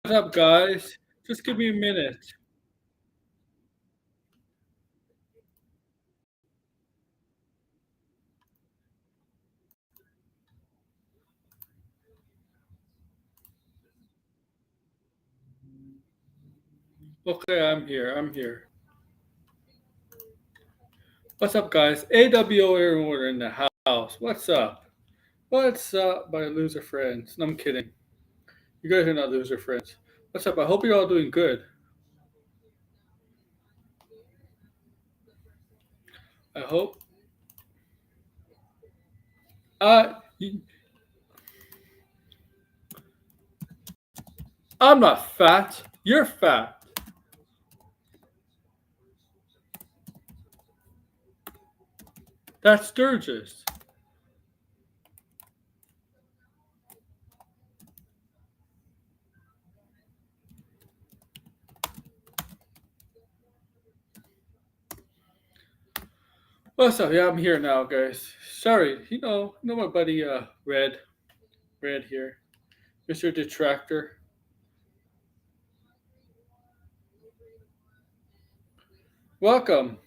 What's up, guys? Just give me a minute. Okay, I'm here. I'm here. What's up, guys? AWO order in the house. What's up? What's up, my loser friends? No, I'm kidding. You guys are not loser friends. What's up? I hope you're all doing good. I hope. You- I'm not fat. You're fat. That's Sturgis. What's up? Yeah, I'm here now, guys. Sorry, you know my buddy Red here, Mr. Detractor. Welcome.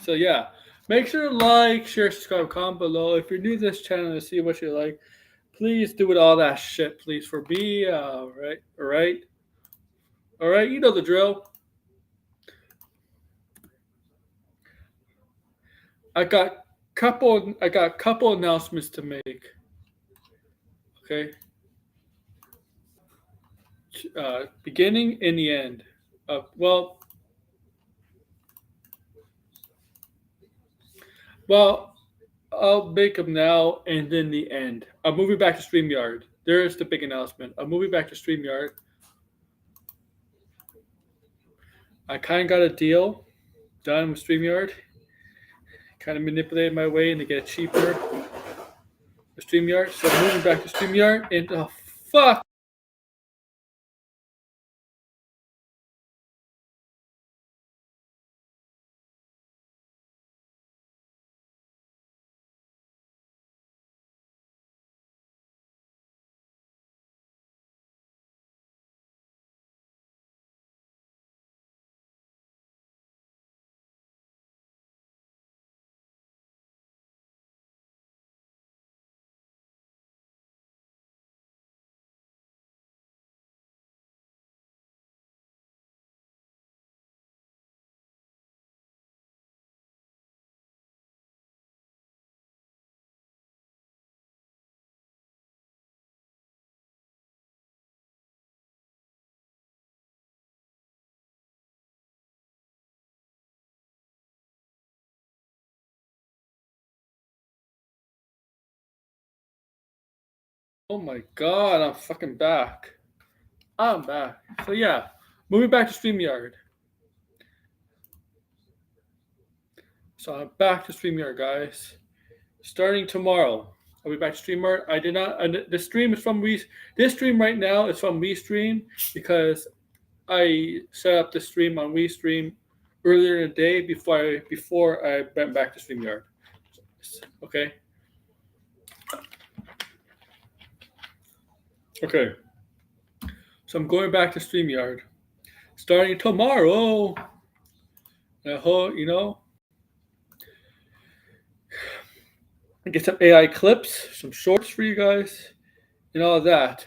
So yeah, make sure to like, share, subscribe, comment below. If you're new to this channel and see what you like, please do with all that shit, please, for me. All right. You know the drill. I got couple announcements to make. Okay, beginning and the end. Well, well, I'll make them now and then the end. I'm moving back to Streamyard. There's the big announcement. I'm moving back to Streamyard. I kind of got a deal done with Streamyard. Kind of manipulated my way in to get it cheaper. The StreamYard. So I'm moving back to StreamYard and oh fuck. Oh my god, I'm fucking back. I'm back. So yeah, moving back to StreamYard. So I'm back to StreamYard, guys. Starting tomorrow, I'll be back to StreamYard. I did not. The stream is from we. This stream right now is from WeStream because I set up the stream on WeStream earlier in the day before I went back to StreamYard. Okay. Okay. So I'm going back to StreamYard starting tomorrow. I hope get some AI clips, some shorts for you guys, and all of that.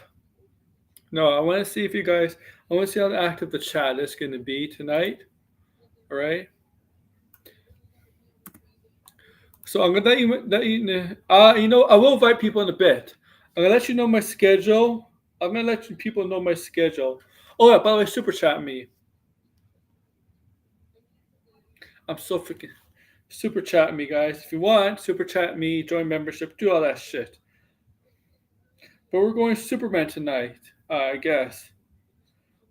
No, I want to see if you guys. I want to see how active the chat is going to be tonight. All right. So I'm gonna I will invite people in a bit. I'm gonna let you know my schedule. I'm gonna let you people know my schedule. Oh yeah, by the way, super chat me. I'm so freaking super chat me, guys. If you want, super chat me, join membership, do all that shit. But we're going Superman tonight, I guess.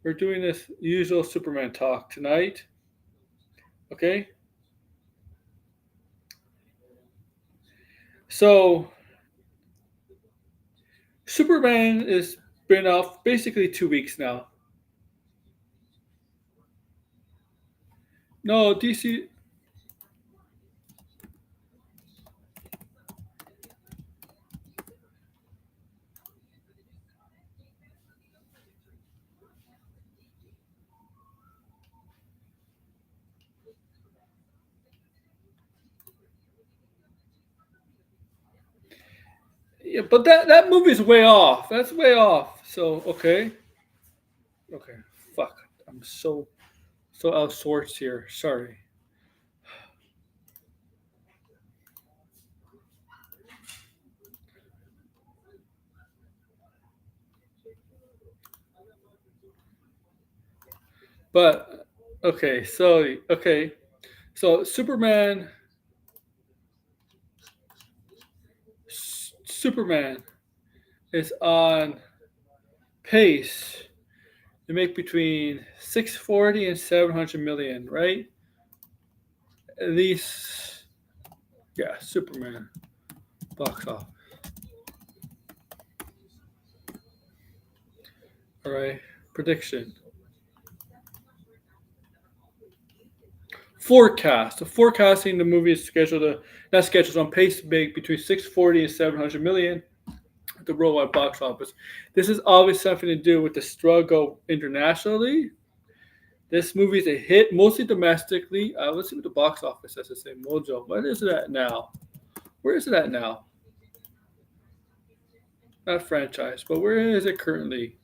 We're doing this usual Superman talk tonight. Okay? So, Superman has been off basically 2 weeks now. No, DC. Yeah, but that movie's way off. That's way off. So okay, okay, fuck. I'm so out of sorts here. Sorry. But okay, so Superman is on pace to make between 640 and 700 million, right? At least, yeah, Superman box off. All right, prediction. Forecast. So forecasting the movie is scheduled to not scheduled on pace to make between 640 and 700 million at the worldwide box office. This is always something to do with the struggle internationally. This movie is a hit mostly domestically. Let's see what the box office has to say. Mojo. What is it at now? Where is it at now? Not franchise, but where is it currently?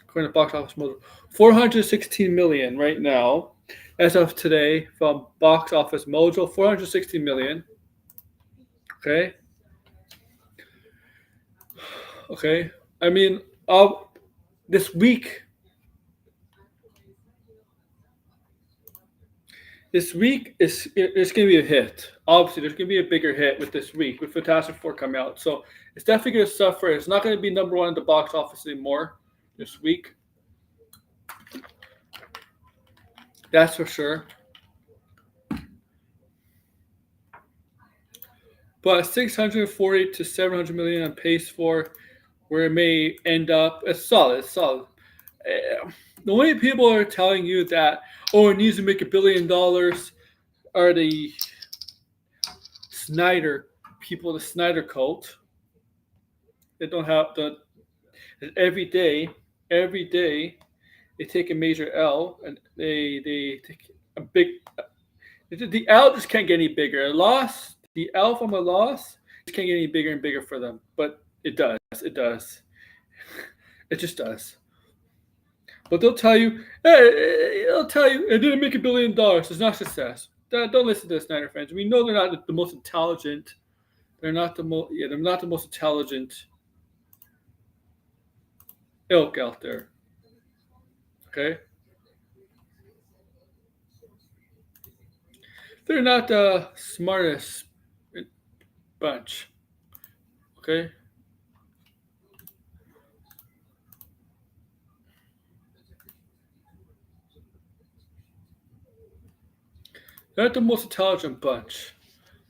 According to box office Mojo, 416 million right now, as of today from box office Mojo. 416 million. Okay. Okay. I mean, this week. This week is it's going to be a hit. Obviously, there's going to be a bigger hit with this week with Fantastic Four coming out. So it's definitely going to suffer. It's not going to be number one at the box office anymore this week. That's for sure. But 640 to 700 million on pace for where it may end up. It's solid. It's solid. The way people are telling you that, oh, it needs to make $1 billion are the Snyder people, the Snyder cult. They don't have the every day they take a major L and they take a big. The L just can't get any bigger. A loss, the L from a loss, just can't get any bigger and bigger for them. But it does. It does. It just does. But they'll tell you, hey, they'll tell you it didn't make $1 billion. It's not success. Don't listen to the Snyder fans. We know they're not the most intelligent. They're not the most. Yeah, they're not the most intelligent ilk out there. Okay, they're not the smartest bunch. Okay, they're not the most intelligent bunch.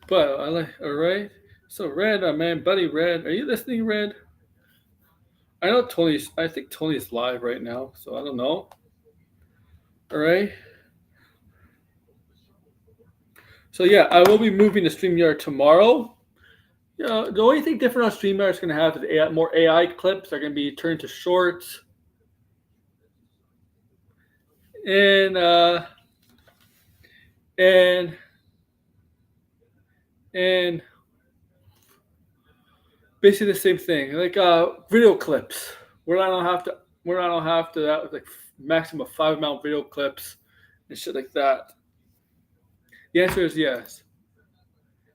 But I like. All right. So Red, man, buddy, Red, are you listening, Red? I know Tony's. I think Tony's live right now, so I don't know. All right. So yeah, I will be moving to StreamYard tomorrow. You know, the only thing different on StreamYard is going to have is more AI clips. They're going to be turned to shorts, and and and basically the same thing, like video clips. Where I don't have to, have like maximum of 5 amount video clips and shit like that. The answer is yes.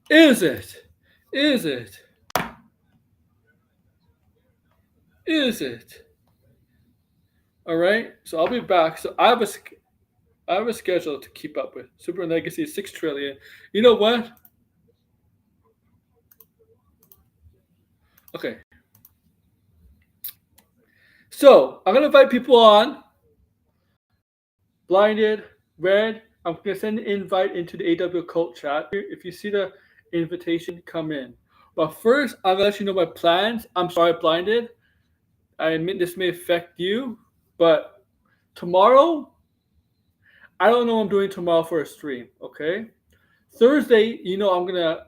Is it? Is it? Is it? All right. So I'll be back. So I have a schedule to keep up with. Super Legacy is 6 trillion. You know what? Okay. So I'm gonna invite people on. Blinded, Red. I'm gonna send an invite into the AW Cult chat. If you see the invitation, come in. But first, I'm gonna let you know my plans. I'm sorry, Blinded. I admit this may affect you, but tomorrow, I don't know what I'm doing tomorrow for a stream. Okay. Thursday, I'm gonna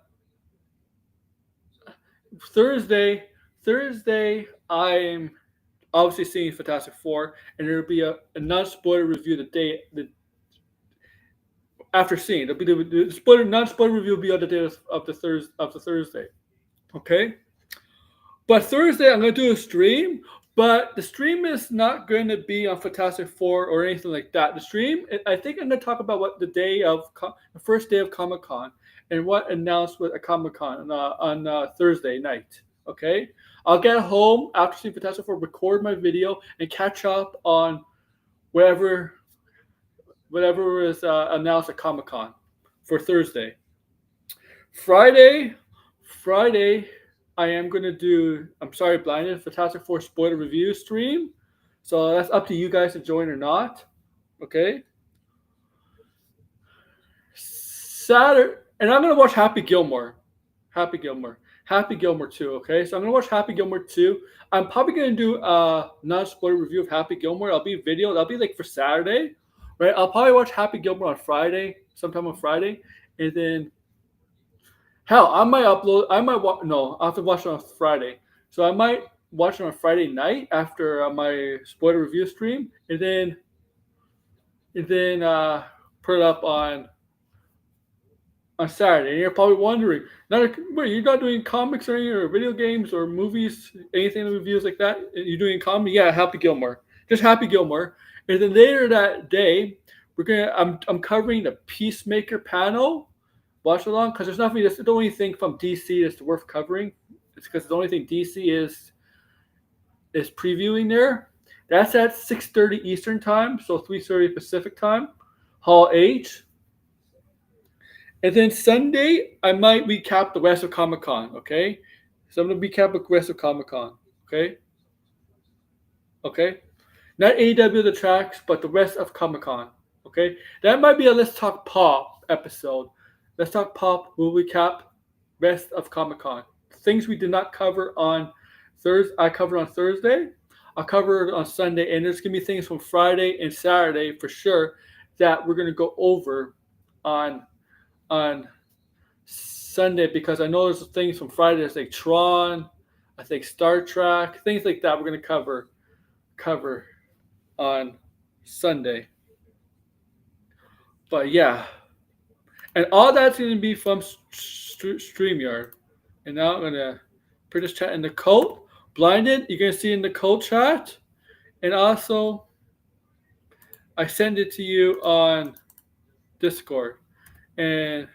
Thursday. I'm obviously seeing Fantastic Four, and there'll be a non-spoiler review after seeing. There'll be the spoiler non-spoiler review will be on the day of the Thursday. Okay. But Thursday, I'm going to do a stream. But the stream is not going to be on Fantastic Four or anything like that. The stream, I think I'm going to talk about what the first day of Comic Con and what announced at Comic Con on Thursday night. Okay, I'll get home after seeing Fantastic Four, record my video, and catch up on whatever was announced at Comic Con for Thursday. Friday, I am going to do, I'm sorry, Blinded, Fantastic Four spoiler review stream. So that's up to you guys to join or not. Okay. Saturday, and I'm going to watch Happy Gilmore 2. Okay. So I'm going to watch Happy Gilmore 2. I'm probably going to do a non-spoiler review of Happy Gilmore. It'll be video. That'll be like for Saturday. Right. I'll probably watch Happy Gilmore on Friday, sometime on Friday. And then hell, I might I'll have to watch it on Friday. So I might watch it on Friday night after my spoiler review stream, and then put it up on Saturday. And you're probably wondering, wait, you're not doing comics or anything, or video games or movies, anything reviews like that? You're doing comedy? Yeah, Happy Gilmore. Just Happy Gilmore. And then later that day, I'm covering the Peacemaker panel. Watch along, because there's nothing. That's the only thing from DC that's worth covering. It's because the only thing DC is previewing there. That's at 6:30 Eastern time, so 3:30 Pacific time, Hall H. And then Sunday, I might recap the rest of Comic Con. Okay, so I'm gonna recap the rest of Comic Con. Okay, not AEW the tracks, but the rest of Comic Con. Okay, that might be a Let's Talk Pop episode. Let's Talk Pop will recap rest of Comic Con. Things we did not cover on Thursday, I covered on Thursday. I'll cover it on Sunday, and there's gonna be things from Friday and Saturday for sure that we're gonna go over on Sunday, because I know there's things from Friday. There's like Tron, I think Star Trek, things like that. We're gonna cover on Sunday. But yeah. And all that's going to be from StreamYard. And now I'm going to put this chat in the code. Blinded, you're going to see in the code chat. And also, I send it to you on Discord. And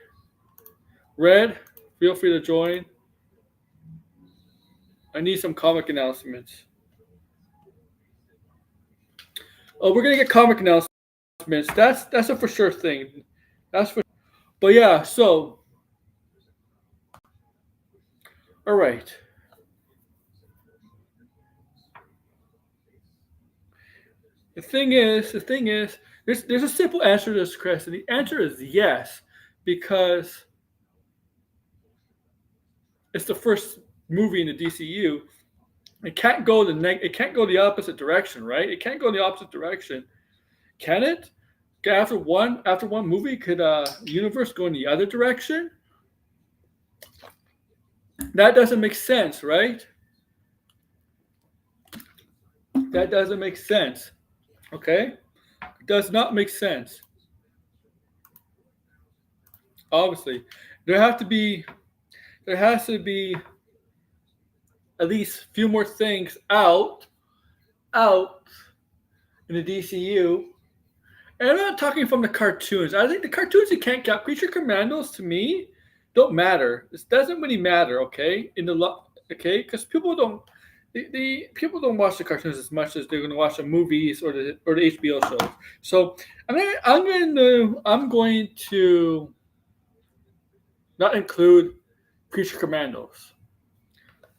Red, feel free to join. I need some comic announcements. Oh, we're going to get comic announcements. That's a for sure thing. That's for. But yeah, so all right. The thing is, there's a simple answer to this question. The answer is yes, because it's the first movie in the DCU. It can't go the opposite direction, right? It can't go in the opposite direction, can it? After one movie, could universe go in the other direction? That doesn't make sense, right? That doesn't make sense. Okay? It does not make sense. Obviously, there has to be at least a few more things out in the DCU. And I'm not talking from the cartoons. I think the cartoons you can't count. Creature Commandos to me don't matter. This doesn't really matter, okay? Because people don't watch the cartoons as much as they're going to watch the movies or the HBO shows. So I'm going to not include Creature Commandos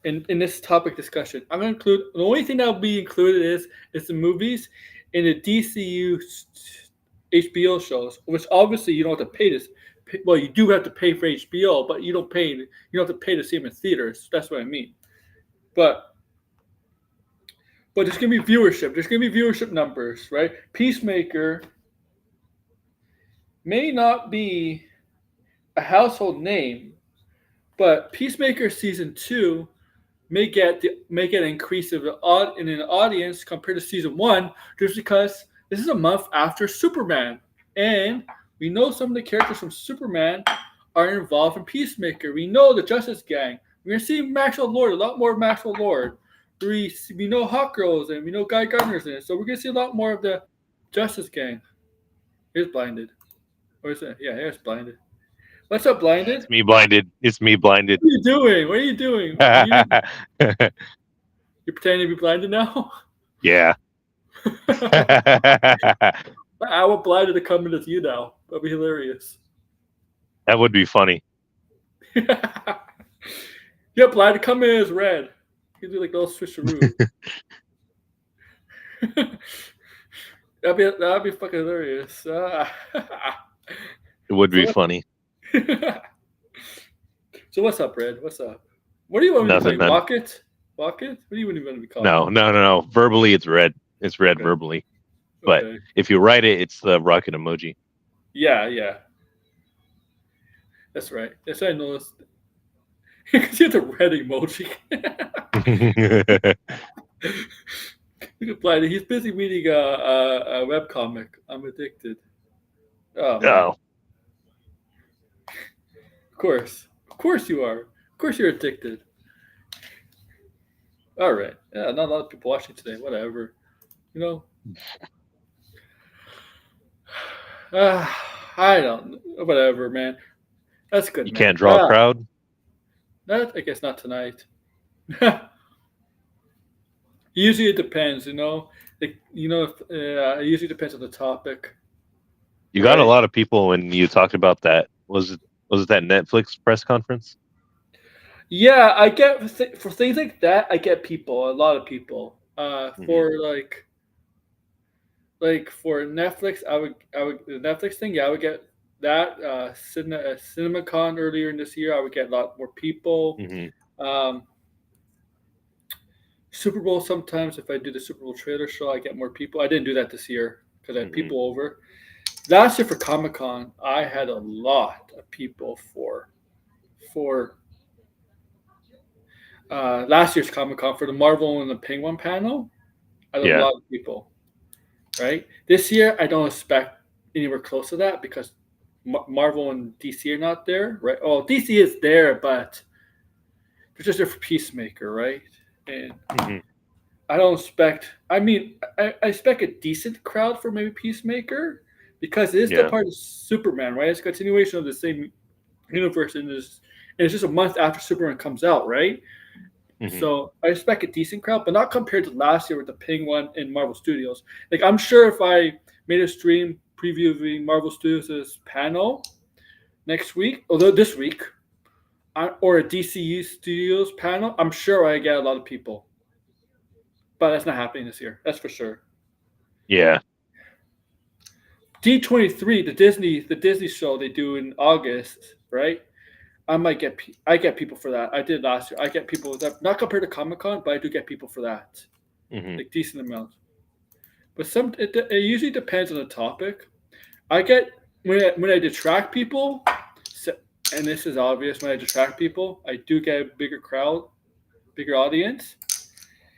in this topic discussion. I'm going to include, the only thing that will be included is the movies in the DCU HBO shows, which obviously you don't have to pay this. Well, you do have to pay for HBO, but you don't have to pay to see them in theaters. That's what I mean. But there's going to be viewership. There's going to be viewership numbers, right? Peacemaker may not be a household name, but Peacemaker season 2 may get an increase in an audience compared to season 1, just because this is a month after Superman, and we know some of the characters from Superman are involved in Peacemaker. We know the Justice Gang. We're gonna see Maxwell Lord, a lot more Maxwell Lord. We know Hawk Girls and we know Guy Gardner's in it, so we're gonna see a lot more of the Justice Gang. Here's Blinded. Or is it? Yeah, here's Blinded. What's up, Blinded? It's me blinded. It's me blinded. What are you doing? What are you doing? You're pretending to be blinded now? Yeah. I want Blinded to come in as you now. That'd be hilarious. That would be funny. Yeah, Blinded come in as Red. You do like a little switcheroo. That'd be fucking hilarious. It would be funny. So what's up, Red? What's up? What do you want me to Nothing, play? man. Walk it? Walk it? What do you want me to be called? No. Verbally, it's red. It's red Okay. verbally. But Okay. if you write it, it's the rocket emoji. Yeah. That's right. That's what I noticed. Because you have the red emoji. You can play it. He's busy reading a webcomic. I'm addicted. Oh, man. Oh, Of course. Of course you are. Of course you're addicted. All right. Yeah, not a lot of people watching today. Whatever. You know? I don't know. Whatever, man. That's good, you man. can't draw a crowd? That, I guess, not tonight. Usually it depends, you know? It usually depends on the topic. You got a Right. lot of people when you talked about that. Was it that Netflix press conference? Yeah, I get for things like that. I get people, a lot of people. For like for Netflix, I would the Netflix thing. Yeah, I would get that. CinemaCon earlier in this year, I would get a lot more people. Mm-hmm. Um, Super Bowl sometimes if I do the Super Bowl trailer show, I get more people. I didn't do that this year because I had people over. Last year for Comic Con, I had a lot of people for last year's Comic Con for the Marvel and the Penguin panel. I had a lot of people. Right, this year I don't expect anywhere close to that because Marvel and DC are not there. Right, oh DC is there, but they're just there for Peacemaker, right? And I don't expect. I mean, I expect a decent crowd for maybe Peacemaker because it is still part of Superman, right? It's a continuation of the same universe, and it's just a month after Superman comes out, right? So I expect a decent crowd, but not compared to last year with the Penguin and Marvel Studios. Like I'm sure if I made a stream previewing Marvel Studios' panel next week, although this week, or a DCU Studios panel, I'm sure I get a lot of people. But that's not happening this year. That's for sure. Yeah. D23, the Disney show they do in August, right? I get people for that. I did last year. I get people with that. Not compared to Comic Con, but I do get people for that, like decent amounts. But it usually depends on the topic. I get when I detract people, and this is obvious. When I detract people, I do get a bigger crowd, bigger audience.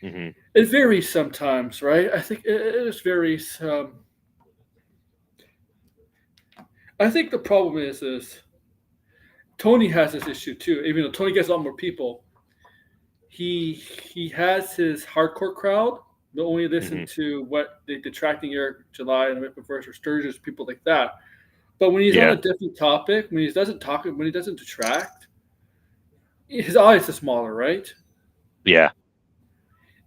It varies sometimes, right? I think it just varies. I think the problem is Tony has this issue too. Even though Tony gets a lot more people, he has his hardcore crowd. They only listen to what the detracting Eric July and Rip Reverse or Sturgis, people like that. But when he's on a different topic, when he doesn't detract, his audience is smaller, right? Yeah.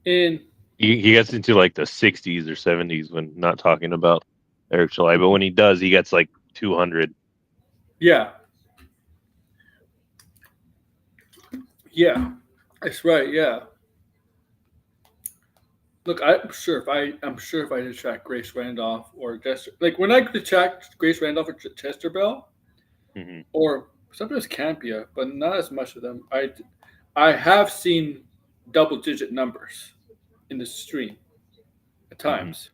And he gets into like the 60s or 70s when not talking about Eric July, but when he does, he gets like 200. Yeah. Yeah. That's right, yeah. Look, I'm sure if I detract Grace Randolph or Chester, like when I detract Grace Randolph or Chester Bell, or sometimes Campia, but not as much of them. I have seen double-digit numbers in the stream at times.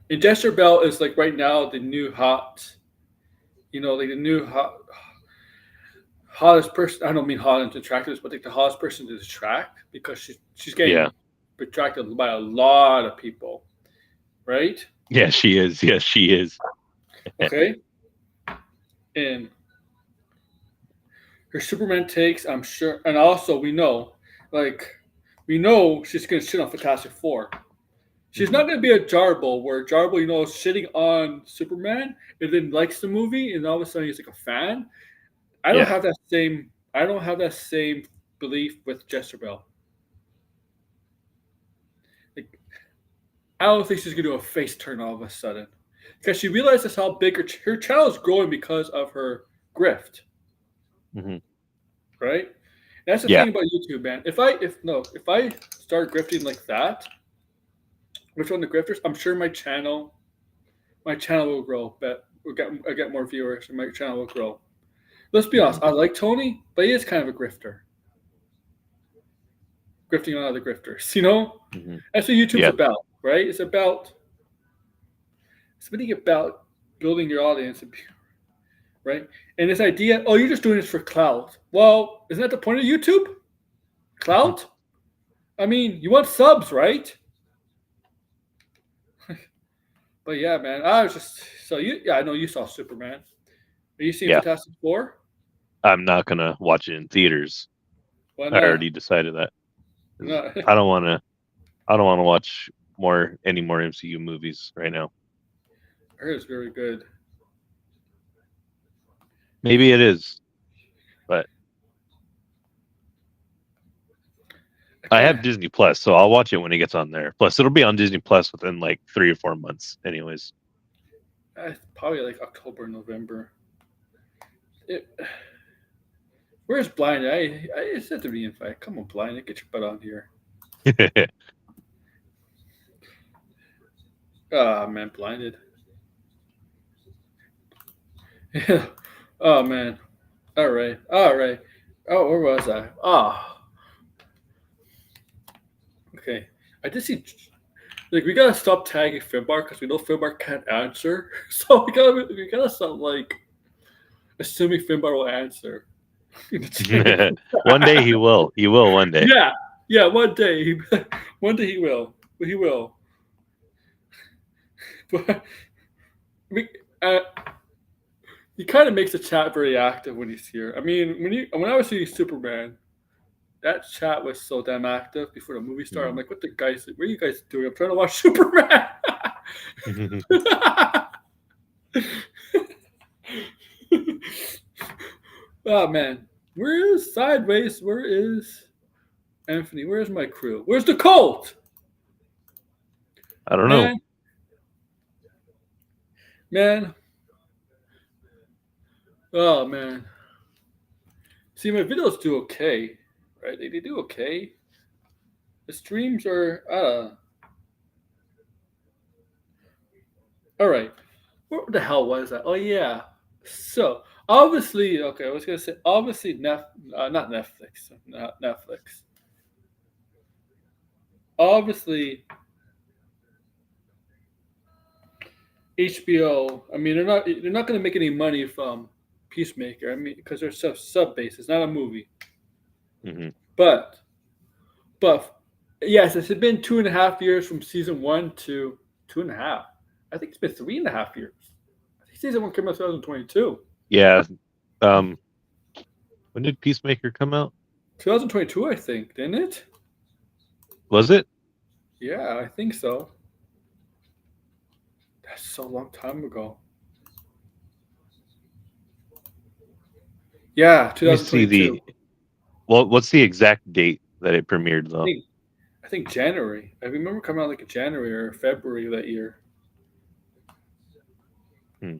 And Chester Bell is like right now the new hot, like the new hottest person. I don't mean hot and attractive, but like the hottest person to attract because she's getting attracted by a lot of people, right? Yeah, she is. Yes, she is. Okay. And her Superman takes, I'm sure, and also like, we know she's gonna shit on Fantastic Four. She's Hmm. not gonna be a Jarble where Jarble, is shitting on Superman and then likes the movie and all of a sudden he's like a fan. I don't Yeah. have that same. I don't have that same belief with Jezebel. Like, I don't think she's gonna do a face turn all of a sudden because she realizes how big her channel is growing because of her grift, Hmm. right? And that's the Yeah. thing about YouTube, man. If I start grifting like that, which one of the grifters, I'm sure my channel will grow, but I get more viewers, and my channel will grow. Let's be honest. Hmm. I like Tony, but he is kind of a grifter, grifting on other grifters. Hmm. That's what YouTube's Yeah. about, right? It's really about building your audience, right? And this idea, oh, you're just doing this for clout. Well, isn't that the point of YouTube? Hmm. Clout? I mean, you want subs, right? But yeah, man, I was just so you. Yeah, I know you saw Superman. Are you seeing Yeah. Fantastic Four? I'm not gonna watch it in theaters. Why I not? already decided that 'cause No, I don't want to. I don't want to watch any more MCU movies right now. I heard it's very good. Maybe it is, but I I kind have of Disney Plus, so I'll watch it when it gets on there. Plus, it'll be on Disney Plus within like 3 or 4 months, anyways. probably like October, November. It, where's Blind? I said to be invited. Come on, Blind, get your butt on here. Ah, man, blinded. Yeah. Oh man. All right. All right. Oh, where was I? Oh, okay. I did see. Like, we gotta stop tagging Finbar because we know Finbar can't answer. So we gotta stop like assuming Finbar will answer. In the chat. One day he will. He will one day. Yeah. Yeah. One day. One day he will. He will. But we, uh, he kind of makes the chat very active when he's here. I mean, when I was seeing Superman, that chat was so damn active before the movie started. I'm like, what are you guys doing? I'm trying to watch Superman. Oh man, where is Sideways? Where is Anthony? Where's my crew? Where's the Colt? I don't know. Man, man. Oh man. See, my videos do okay, right? They do okay. The streams are all right. What the hell was that? Oh yeah. So obviously, okay, I was gonna say obviously not Netflix, not Netflix. Obviously, HBO. I mean, they're not gonna make any money from Peacemaker. I mean, because they're sub based. It's not a movie. Hmm. But yes, it's been 2.5 years from season one to 2.5. I think it's been 3.5 years. I think season one came out 2022. Yeah. Um. When did Peacemaker come out? 2022, I think, didn't it? Was it? Yeah, I think so. That's so long time ago. Yeah, Let me see 2022. the. Well, what's the exact date that it premiered I though? think I think January. I remember coming out like in January or February of that year. Hmm.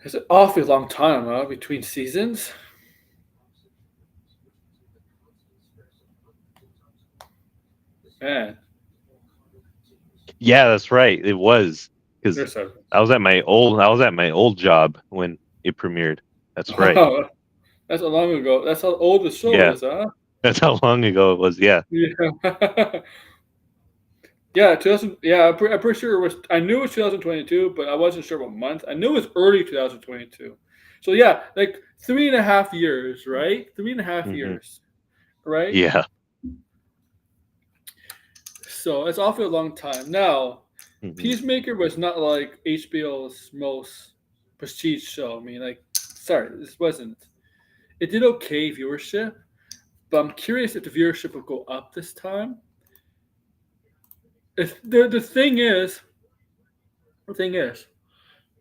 It's an awfully long time, huh? Between seasons. Man, Yeah, that's right. It was because there's a I was at my old job when it premiered. That's right. wow. That's how long ago. That's how old the show Yeah, is, huh? that's how long ago it was. Yeah. Yeah. Yeah, 2000. Yeah, I'm pretty sure it was. I knew it was 2022, but I wasn't sure what month. I knew it was early 2022. So yeah, like 3.5 years, right? Three and a half Hmm. years, right? Yeah. So it's awfully a long time. Now, Hmm. Peacemaker was not like HBO's most prestige show. I mean, like sorry, this wasn't. It did okay viewership, but I'm curious if the viewership will go up this time. If the thing is,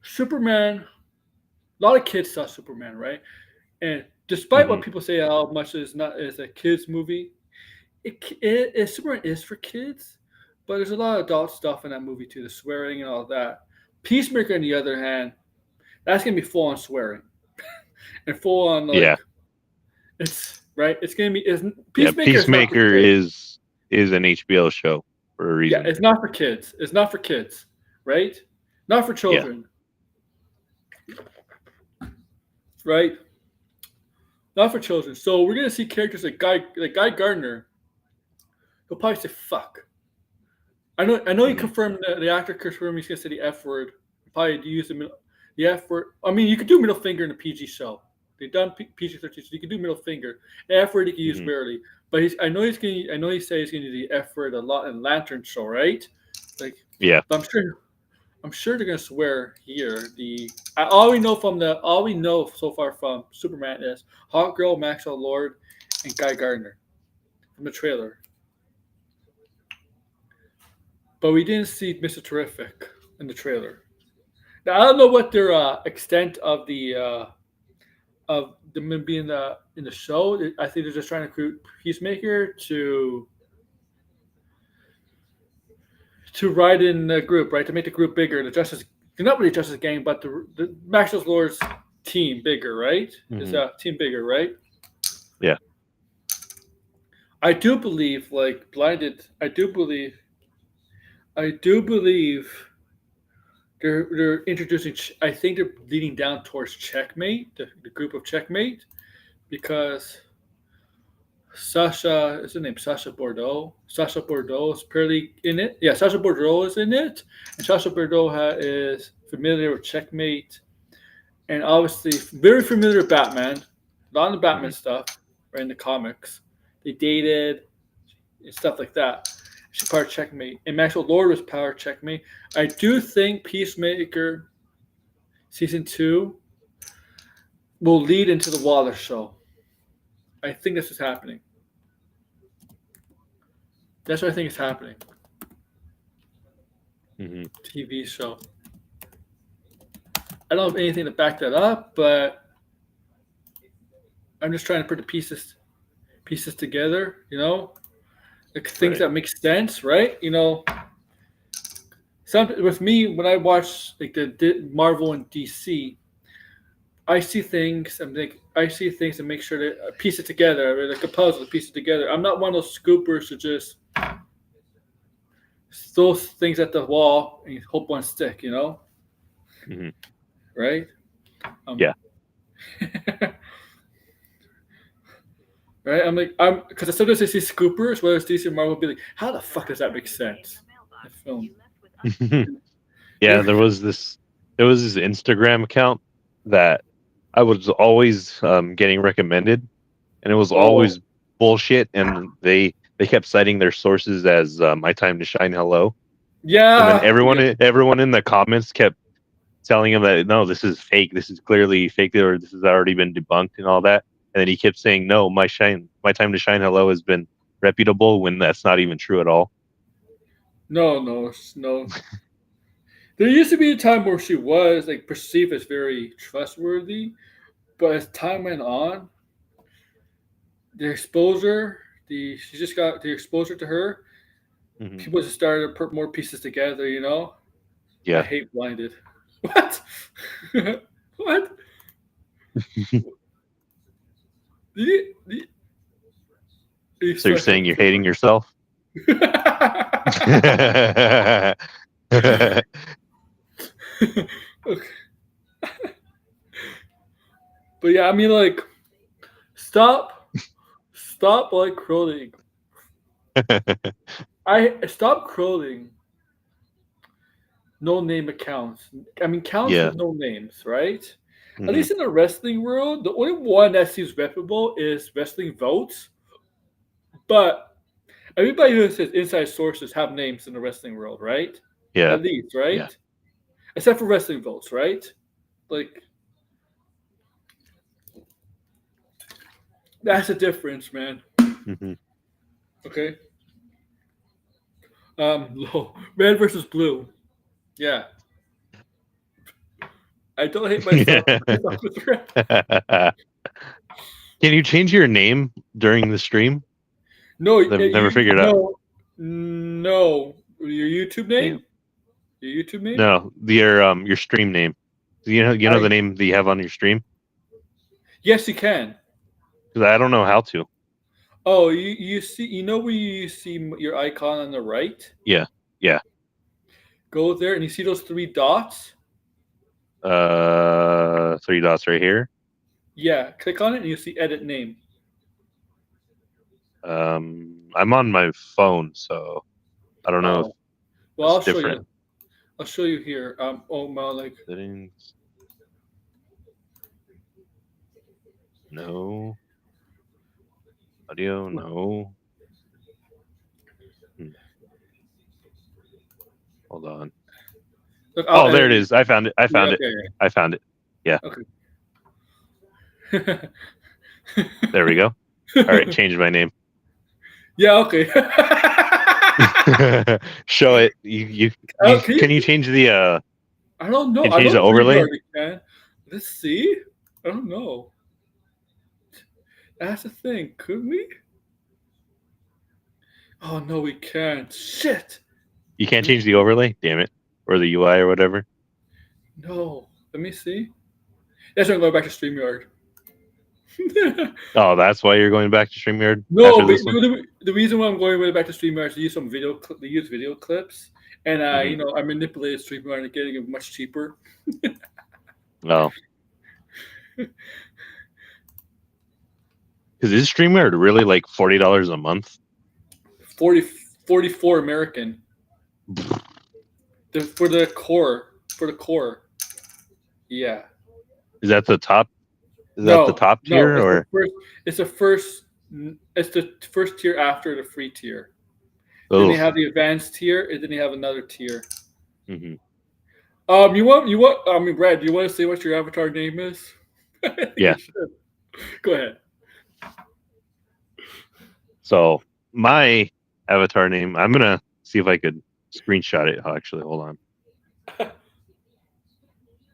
Superman. A lot of kids saw Superman, right? And despite what Hmm. people say, how much is a kids movie, Superman is for kids, but there's a lot of adult stuff in that movie too, the swearing and all that. Peacemaker, on the other hand, that's gonna be full on swearing and full on Yeah, like it's right. It's gonna be is yeah. Peacemaker is not for Peacemaker kids. is an HBO show for a Yeah, reason. it's not for kids. It's not for kids, right? Not for Yeah. children, right? Not for children. So we're gonna see characters like Guy Gardner. He'll probably say "fuck." I know. He Hmm. confirmed the actor confirmed he's gonna say the F word. Probably use the F word. I mean, you could do middle finger in a PG show. They've done PG-13, so you can do middle finger. The F word you can use Hmm. rarely, but I know he's gonna. I know he says he's gonna do the F word a lot in Lantern Show, right? Like, Yeah. but I'm sure they're gonna swear here. All we know so far from Superman is Hot Girl, Maxwell Lord, and Guy Gardner from the trailer. But we didn't see Mr. Terrific in the trailer. Now I don't know what their extent of them being in the show. I think they're just trying to recruit Peacemaker to ride in the group, right? To make the group bigger. The Justice, not really Justice Gang, but the Maxwell Lord's team bigger, right? Is Hmm. a team bigger, right? Yeah. I do believe, like blinded. I do believe they're introducing. I think they're leading down towards Checkmate, the group of Checkmate, because Sasha is her name Sasha Bordeaux. Sasha Bordeaux is apparently in it. Yeah, Sasha Bordeaux is in it, and Sasha Bordeaux is familiar with Checkmate, and obviously very familiar with Batman. A lot of the Batman Hmm. stuff, right in the comics. They dated and stuff like that. She's part of Checkmate, and Maxwell Lord was part of Checkmate. I do think Peacemaker season 2 will lead into the Waller show. I think this is happening. That's what I think is happening. Hmm. TV show. I don't have anything to back that up, but I'm just trying to put the pieces together. Like things Right. that make sense, right? Some with me when I watch like the Marvel and DC, I see things. I see things and make sure that I piece it together, like a puzzle, to piece it together. I'm not one of those scoopers to just throw things at the wall and hope one stick. Hmm. Right? Um, Yeah. right? I'm because sometimes I see scoopers, whether it's DC or Marvel, be like, how the fuck does that make sense? The film. Yeah. There was this Instagram account that I was always getting recommended, and it was Oh, always bullshit. And they kept citing their sources as My Time to Shine Hello, and then yeah, yeah. everyone in the comments kept telling him that no, this is fake. This is clearly fake, or this has already been debunked and all that. And then he kept saying, "No, My Time to Shine Hello has been reputable," when that's not even true at all. No, no, no. There used to be a time where she was like perceived as very trustworthy, but as time went on, the exposure, the she just got the exposure to her. Hmm. People just started to put more pieces together. I Yeah. hate blinded. What? What? You So you're suck saying up you're so hating yourself? Okay. But yeah, I mean, like, stop, like crowing. I stop crowing. No name accounts. I mean, counts Yeah. with no names, right? At Hmm. least in the wrestling world, the only one that seems reputable is Wrestling Votes. But everybody who says inside sources have names in the wrestling world, right? Yeah. At least, Yeah. right? Except for Wrestling Votes, right? Like, That's the difference, man. Mm-hmm. Okay. Red versus blue. Yeah. I don't hate myself. Myself with red. Can you change your name during the stream? No, I've never figured out. no. Your YouTube name? Damn. Your YouTube name? No, your stream name. You know the name that you have on your stream? Yes, you can. Because I don't know how to. Oh, you see, you know where you see your icon on the right? Yeah. Go there and you see those 3 dots. 3 dots right here. Yeah, click on it and you see edit name. I'm on my phone, so I don't know if Well, I'll it's show different. you. I'll show you here. Like Settings. No. Audio, no. Hold on. look, Oh, there it is. I found it. I found it. Okay. I found it. Yeah. Okay. There we go. All right, change my name. Yeah. Okay. Show it. Can you change the I don't know. Can you I change the don't overlay? think we can. Let's see. I don't know. That's the thing. Could we? Oh no, we can't. Shit. You can't change the overlay? Damn it. Or the UI or whatever. No. Let me see. That's why I'm going back to StreamYard. Oh, that's why you're going back to StreamYard? No, after but this one? the reason why I'm going back to StreamYard is to use some video. They use video clips, and I manipulated StreamYard and getting it much cheaper. Oh. Because is StreamYard really like $40 a month? 44 American. For the core. Yeah. Is that the top? Is that the top tier, no, or it's the first tier after the free tier. oh. Then they have the advanced tier, and then they have another tier. Mm-hmm. You want? I mean, Brad, do you want to say what your avatar name is? Yeah. Go ahead. So my avatar name, I'm gonna see if I could screenshot it. Oh, actually, hold on.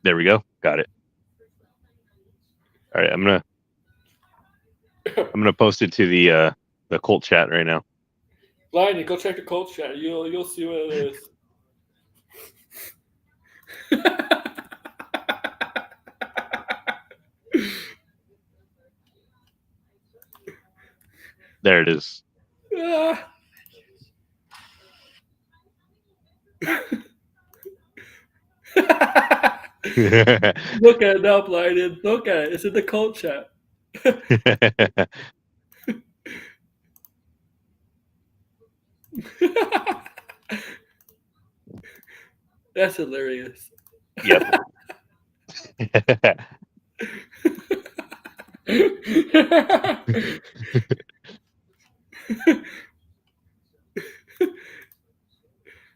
There we go. Got it. All right, I'm gonna post it to the cult chat right now. Lion, go check the cult chat. You'll see what it is. There it is. Look at it now, Blinded. Look at it. It's in the cult chat. That's hilarious. Yep.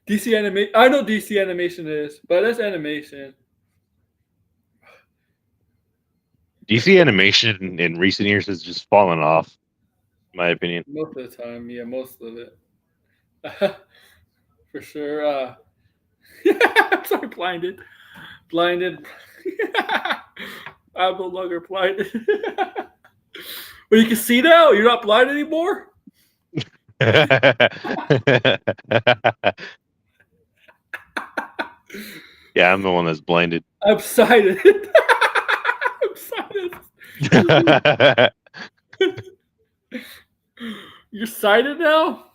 DC animation. I know DC animation is, but that's animation. DC animation in recent years has just fallen off, in my opinion. Most of the time, yeah, most of it. For sure. I'm sorry, blinded. I'm no longer blinded. But you can see now. You're not blind anymore. Yeah, I'm the one that's blinded. I'm sighted. I'm sighted. You're sighted now?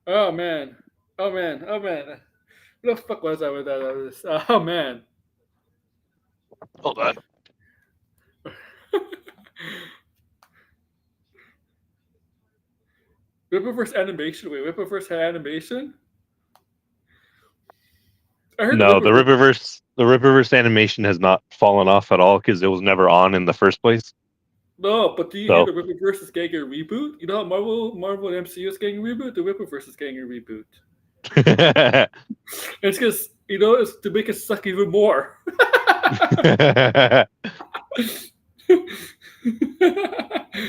Oh man. What the fuck was I with that? Oh man. Hold on. Whipperverse animation. Wait, Whipperverse had animation? I heard No, the Ripperverse animation has not fallen off at all because it was never on in the first place. No, but do you hear the Whipperverse is getting a reboot? You know how Marvel and MCU is getting a reboot? The Whipperverse is getting a reboot. It's because, it's to make it suck even more.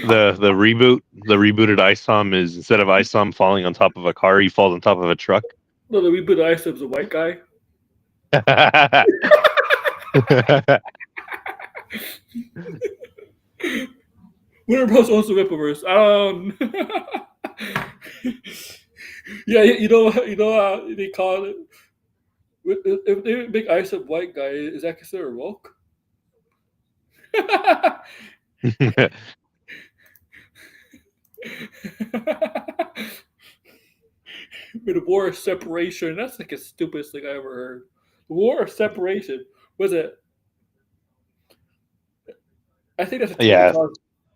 The rebooted ISOM is, instead of ISOM falling on top of a car, he falls on top of a truck. No, the reboot Ice was a white guy. Warner Bros. Owns the Rippaverse. Yeah, you know how they call it. If they make Ice a white guy, is that considered woke? The war of separation. That's like the stupidest thing I ever heard. The war of separation. Was it? I think that's a Tony Yeah. Todd.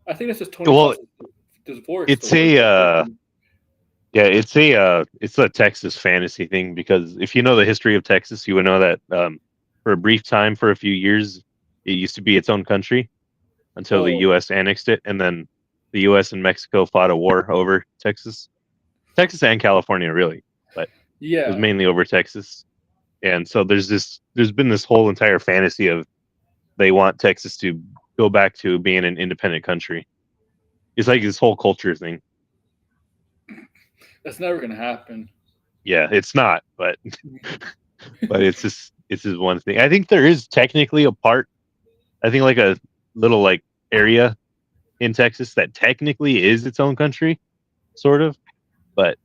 I think that's just Tony Well, Todd's divorce. The it's war of a separation. yeah, it's a Texas fantasy thing, because if you know the history of Texas, you would know that for a brief time, for a few years, it used to be its own country until the Oh, U.S. annexed it, and then the U.S. and Mexico fought a war over Texas and California, really, but it was yeah. mainly over Texas. And so there's been this whole entire fantasy of they want Texas to go back to being an independent country. It's like this whole culture thing. That's never gonna happen. Yeah, it's not, but it's just one thing. I think there is technically a part. I think like a little like area in Texas that technically is its own country, sort of, but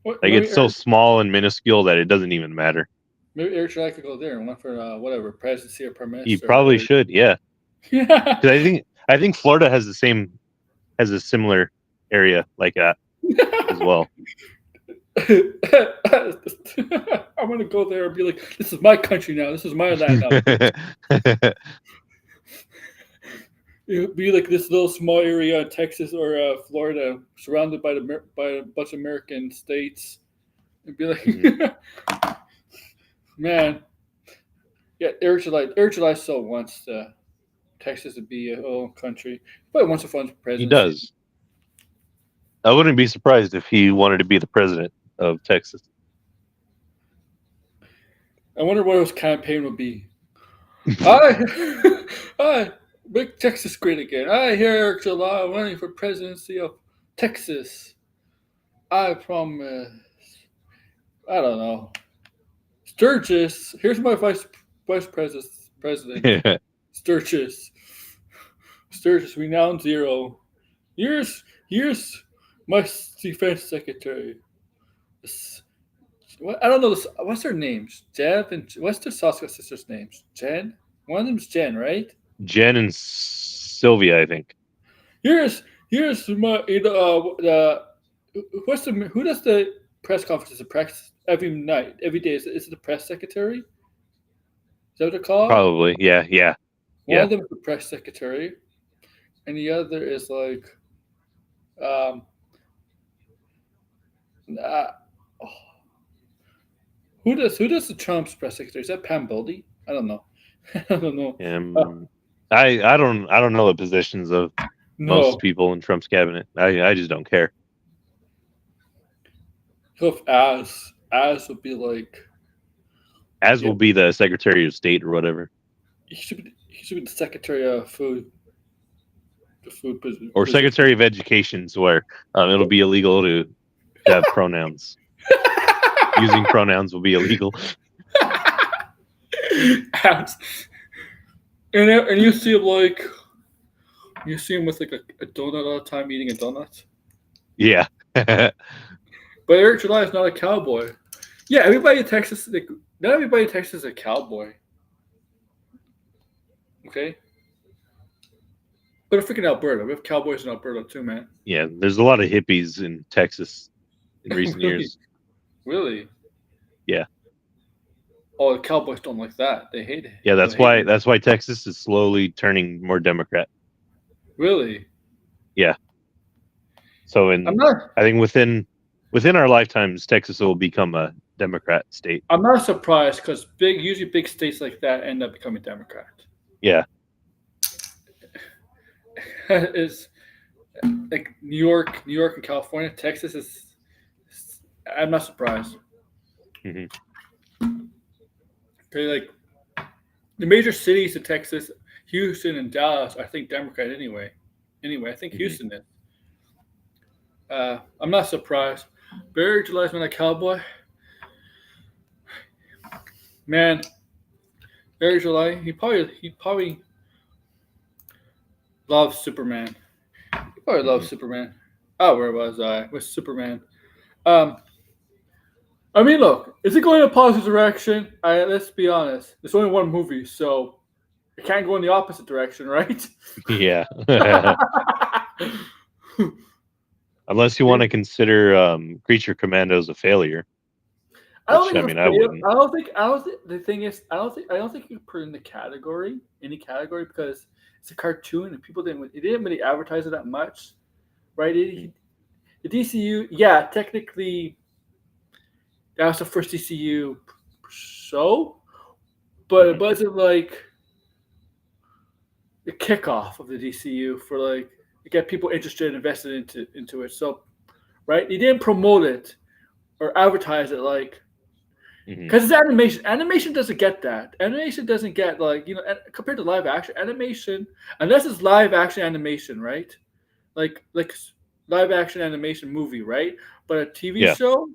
What, like maybe it's so Eric, small and minuscule that it doesn't even matter. maybe Eric July could go there and run for whatever presidency or prime You minister or probably whatever. should, yeah, Yeah. because I think Florida has a similar area like that as well. I want to go there and be like, "This is my country now. This is my land now." It would be like this little small area in Texas or Florida, surrounded by by a bunch of American states. It'd be Mhm. like, man, yeah. Eric July still wants Texas to be a whole country, but wants to fund He presidency. does. I wouldn't be surprised if he wanted to be the president of Texas. I wonder what his campaign would be. I make Texas great again. I hear Eric July running for presidency of Texas. I promise. I don't know. Sturgis. Here's my president. Sturgis. Sturgis, renowned zero. Here's my defense secretary. What, I don't know this. What's their names? Jeff and what's their Saskia sisters' names? Jen. One of them's Jen, right? Jen and Sylvia, I think. Here's my what's the who does the press conferences? The press every night, every day. Is it the press secretary? Is that what they're called? Probably. Yeah, yeah, One yeah. of them is the press secretary, and the other is like, um, uh, who does the Trump's press secretary? Is that Pam Boldy? I don't know. I don't know. Um, I don't know the positions of most No, people in Trump's cabinet. I just don't care. so if as would be like, As yeah, will be the Secretary of State or whatever, he should be the secretary of food, the food or position. Secretary of Education, where it'll be illegal to have pronouns. Using pronouns will be illegal. As. And you see him like you see him with like a donut all the time eating a donut. Yeah. But Eric July is not a cowboy. Yeah, everybody in Texas, like, not everybody in Texas is a cowboy. Okay, but a freaking Alberta, we have cowboys in Alberta too, man. Yeah, there's a lot of hippies in Texas in recent Really, years. really. Yeah. Oh, the cowboys don't like that. They hate it. Yeah, They that's hate why it. that's why Texas is slowly turning more Democrat. Really, Yeah. So I'm in not. I think within our lifetimes, Texas will become a Democrat state. I'm not surprised because usually big states like that end up becoming Democrat. Yeah. Is like New York and California, Texas is. I'm not surprised. Hmm. Okay, like the major cities in Texas, Houston and Dallas, I think Democrat anyway. Anyway, I think Hmm. Houston is. I'm not surprised. Barry July's been a cowboy. Man, Barry July, he probably loves Superman. He probably Hmm. loves Superman. Oh, where was I? With Superman. Um, I mean, look, is it going in a positive direction? Let's be honest. There's only one movie, so it can't go in the opposite direction, right? Yeah. Unless you want to consider Creature Commandos a failure, I don't which think I it's a mean I fail. wouldn't. I don't think the thing is. I don't think you can put it in the category, any category, because it's a cartoon and people didn't. It didn't really advertise it that much, right? Mhm. The DCU, yeah, technically that was the first DCU show, but it Mhm. wasn't like the kickoff of the DCU for like to get people interested and invested into it. So, right, he didn't promote it or advertise it like Mhm. because it's animation. Animation doesn't get that. Animation doesn't get like compared to live action animation, unless it's live action animation, right? Like live action animation movie, right? But a TV Yeah. show,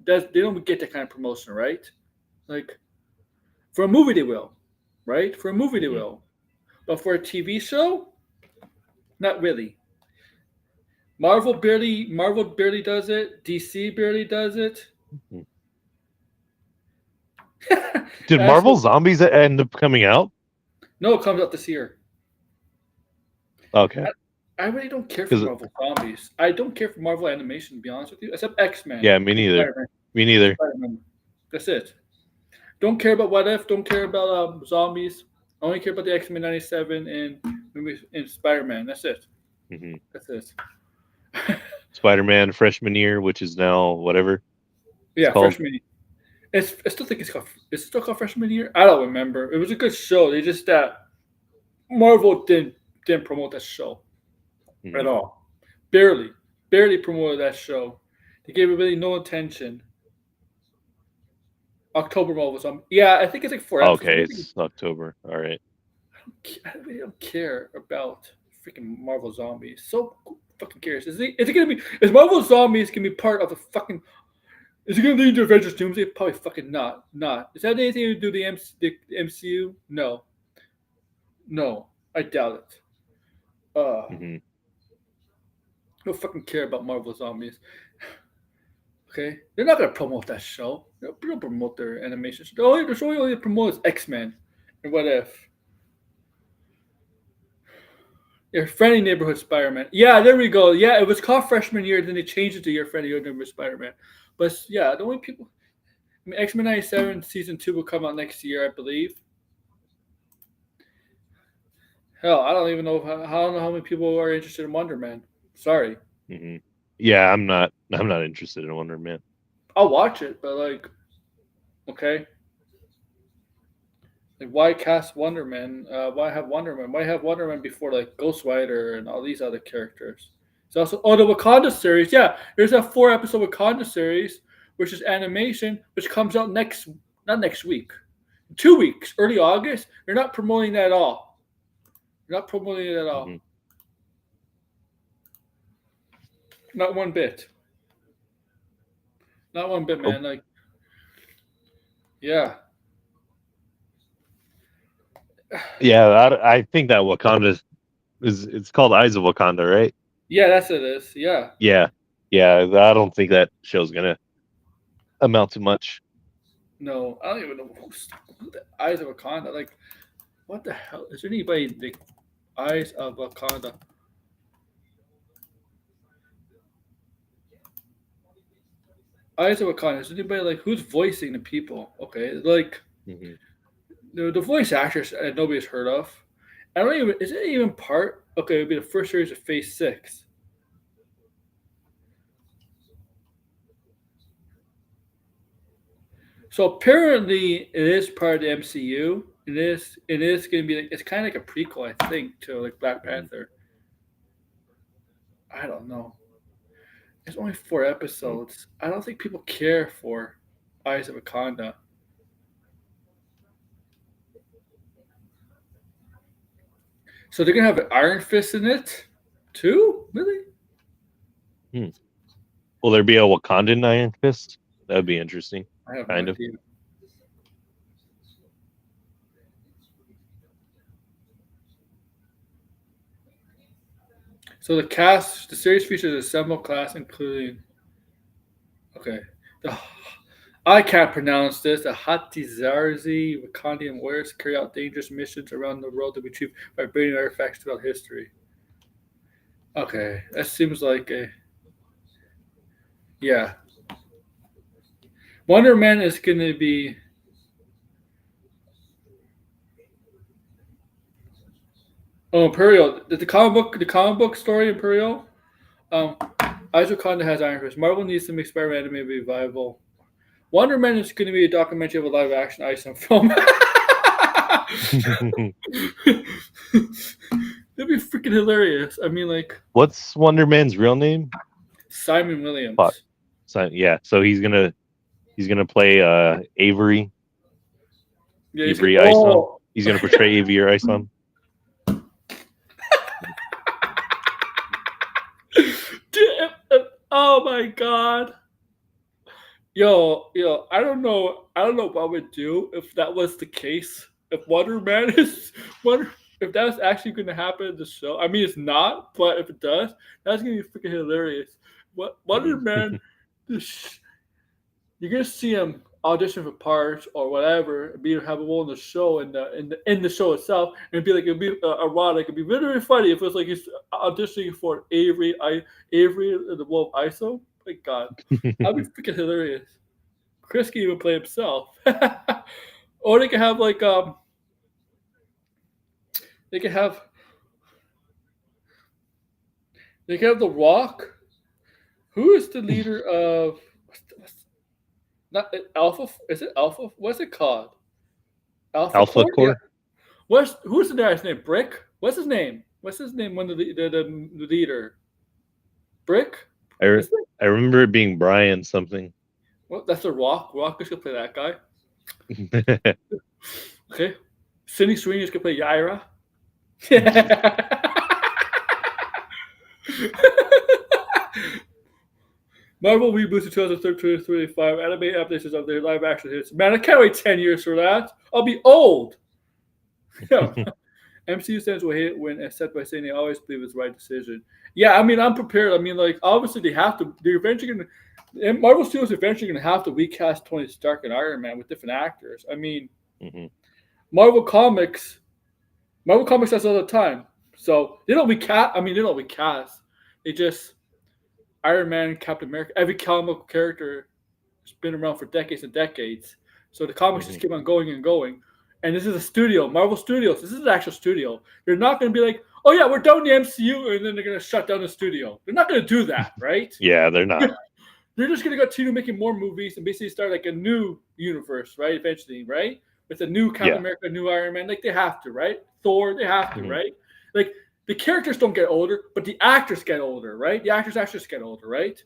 does they don't get that kind of promotion, right? Like for a movie they will, right? For a movie they Mhm. will, but for a TV show, not really. Marvel barely does it. DC barely does it. Mhm. Did Actually, Marvel Zombies end up coming out? no, it comes out this year. Okay. I really don't care for Because Marvel zombies. I don't care for Marvel animation, to be honest with you, except X Men yeah, me and neither. Spider Man. Me neither. Spider Man. That's it. Don't care about What If. Don't care about zombies. I only care about the X Men '97 and Spider Man. That's it. Hmm. That's it. Spider-Man freshman year, which is now whatever it's Yeah, called. freshman. I still think it's still called freshman year. I don't remember. It was a good show. They just that Marvel didn't promote that show at Hmm. all. Barely promoted that show. They gave it really no attention. October Marvel Zombie. Yeah, I think it's like 4 episodes. Okay, it's October. All right. I really don't care about freaking Marvel Zombies. So fucking curious. Is it gonna be? Is Marvel Zombies gonna be part of the fucking? Is it gonna lead to Avengers Doomsday? Probably fucking not. Not. Is that anything to do with the MCU? No. No. I doubt it. Hmm. I don't fucking care about Marvel Zombies. Okay, they're not gonna promote that show. They don't promote their animation. The show only promotes X Men and What If. Your friendly neighborhood Spider-Man. Yeah, there we go. Yeah, it was called freshman year, then they changed it to your friendly neighborhood Spider-Man. But yeah, the only people. I mean, X-Men '97 season 2 will come out next year, I believe. Hell, I don't even know. I don't know how many people are interested in Wonder Man. Sorry, Hmm. Yeah, I'm not. I'm not interested in Wonder Man. I'll watch it, but like, okay, like why cast Wonder Man? Why have Wonder Man? Why have Wonder Man before like Ghost Rider and all these other characters? It's also the Wakanda series. Yeah, there's a 4 episode Wakanda series, which is animation, which comes out not next week, 2 weeks, early August. They're not promoting that at all. They're not promoting it at Hmm. all. Not one bit. Not one bit, Oh, man. Like, yeah, yeah. I think that Wakanda is it's called Eyes of Wakanda, right? yeah, that's what it is. Yeah, Yeah, yeah. I don't think that show's gonna amount to much. no, I don't even know who the Eyes of Wakanda. Like, what the hell? Is there anybody the Eyes of Wakanda? Eyes of Wakanda. Is anybody like who's voicing the people? Okay, like Hmm. the voice actors nobody's heard of. I don't even. Is it even part? Okay, it'd be the first series of Phase 6. So apparently, it is part of the MCU. It is. It is going to be like it's kind of like a prequel, I think, to like Black Hmm. Panther. I don't know. It's only 4 episodes. I don't think people care for Eyes of Wakanda. So they're gonna have an Iron Fist in it 2? Really? Will there be a Wakandan Iron Fist? That would be interesting. I have Kind no of. idea. So the series features a assembled class including, okay, the, I can't pronounce this. The Hatizarzi Wakandian warriors carry out dangerous missions around the world to be achieved by bringing artifacts throughout history. Okay, that seems like a, yeah. Wonder Man is going to be. Oh, Imperial. The comic book story Imperial. Um, Isaac Conda has Iron Fist. Marvel needs some Spider-Man anime revival. Wonder Man is going to be a documentary of a live action Iceland film. That'd be freaking hilarious. I mean, like What's Wonder Man's real name? Simon Fuck. Williams. So, yeah, so he's gonna play Avery. Yeah, Avery Isom. He's gonna portray Avery Isom. Oh my god. Yo, I don't know what I would do if that was the case. If Wonder Man is Wonder, if that's actually going to happen in the show. I mean, it's not, but if it does, that's going to be freaking hilarious. What Wonder Man? You're going to see him audition for parts or whatever, and have a role in the show in the show itself, and it'd be erotic. It'd be very funny if it was like he's auditioning for Avery the Wolf ISO. My God, that'd be freaking hilarious. Chris can even play himself. Or they could have like they could have The Rock. Who is the leader of not Alpha? Is it Alpha? What's it called? Alpha Core? Yeah. Who's the guy's name? Brick? What's his name? What's his name when the leader? Brick? I remember it being Brian something. Well, that's The Rock. Rock is gonna play that guy. Okay. Sydney Sweeney is gonna play Yaira. Marvel reboots in 2035. Anime adaptations of their live action hits. Man, I can't wait 10 years for that. I'll be old. Yeah. MCU fans will hate it when except by saying they always believe it's the right decision. Yeah, I mean, I'm prepared. I mean, like, obviously they have to. They're eventually going to. Marvel Studios eventually going to have to recast Tony Stark and Iron Man with different actors. I mean, Marvel Comics does all the time. So they don't recast. I mean, they don't recast. They just Iron Man, Captain America. Every comic character has been around for decades and decades. So the comics just keep on going and going. And this is a studio, Marvel Studios. This is an actual studio. They're not going to be like, oh yeah, we're done the MCU, and then they're going to shut down the studio. They're not going to do that, right? Yeah, they're not. They're just going to continue making more movies and basically start like a new universe, right? Eventually, right? With a new Captain America, new Iron Man. Like they have to, right? Thor, they have to, right? Like the characters don't get older, but the actors get older, right? The actors get older, right?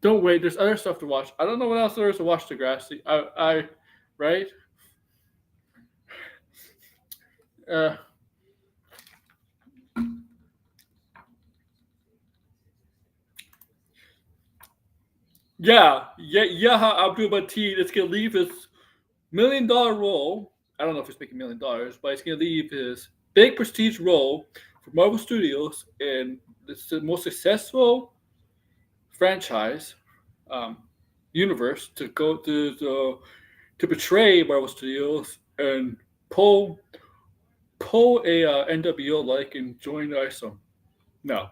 Don't wait. There's other stuff to watch. I don't know what else there is to watch, Degrassi. Right? Abdul Mateen is going to leave his $1 million role. I don't know if he's making $1 million, but he's going to leave his big prestige role for Marvel Studios in the most successful franchise universe to go to betray Marvel Studios and pull a NWO like and join ISOM. No.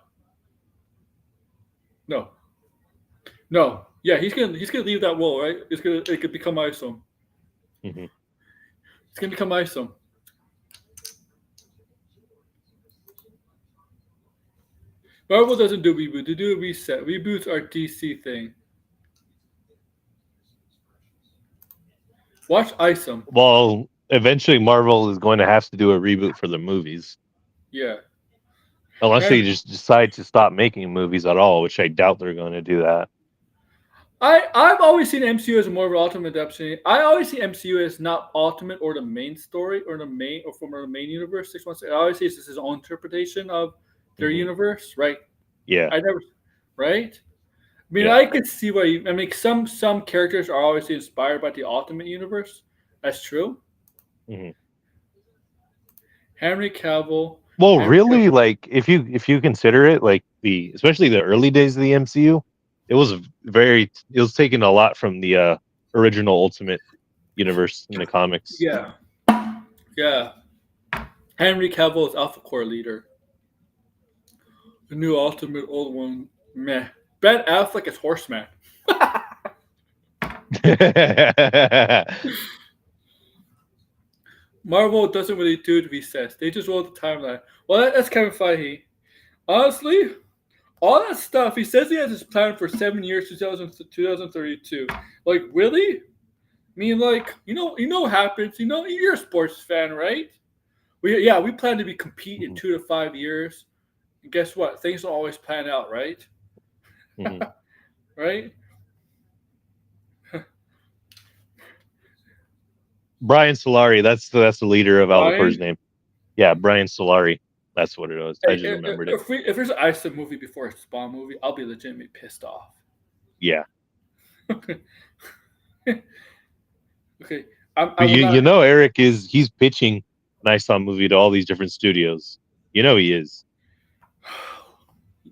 Yeah, he's gonna leave that role, right? It could become ISOM. It's gonna become ISOM. Marvel doesn't do reboot; they do a reset. Reboots are DC thing. Watch ISOM. Well, eventually Marvel is going to have to do a reboot for the movies. Yeah. Unless they just decide to stop making movies at all, which I doubt they're going to do that. I've always seen MCU as more of an ultimate adaptation. I always see MCU as not ultimate or the main story or the main or from the main universe. 616. I always see it's just his own interpretation of their Hmm. universe, right? Yeah, I never, right? I mean, yeah. I could see why. I mean, some characters are obviously inspired by the Ultimate Universe. That's true. Hmm. Henry Cavill. Well, Henry really, Cavill. like if you consider it, like the especially the early days of the MCU, it was it was taking a lot from the original Ultimate Universe in the comics. Yeah, yeah. Henry Cavill is Alpha Core leader. The new Ultimate old one. Meh. Ben Affleck is Horseman. Marvel doesn't really do the recess. They just roll the timeline. Well, that's Kevin Feige. Honestly, all that stuff. He says he has his plan for 7 years, 2032. Like, really? I mean, like, what happens. You're a sports fan, right? We plan to be compete in Mhm, 2 to 5 years. And guess what? Things don't always plan out, right? mhm. Right? Brian Solari, that's the leader of Albacor's Ryan, name. Yeah, Brian Solari. That's what it was. I hey, just remembered it. if there's an Iceland movie before a Spawn movie, I'll be legitimately pissed off. Yeah. Okay, I But will you not. know Eric he's pitching an Iceland movie to all these different studios. You know he is.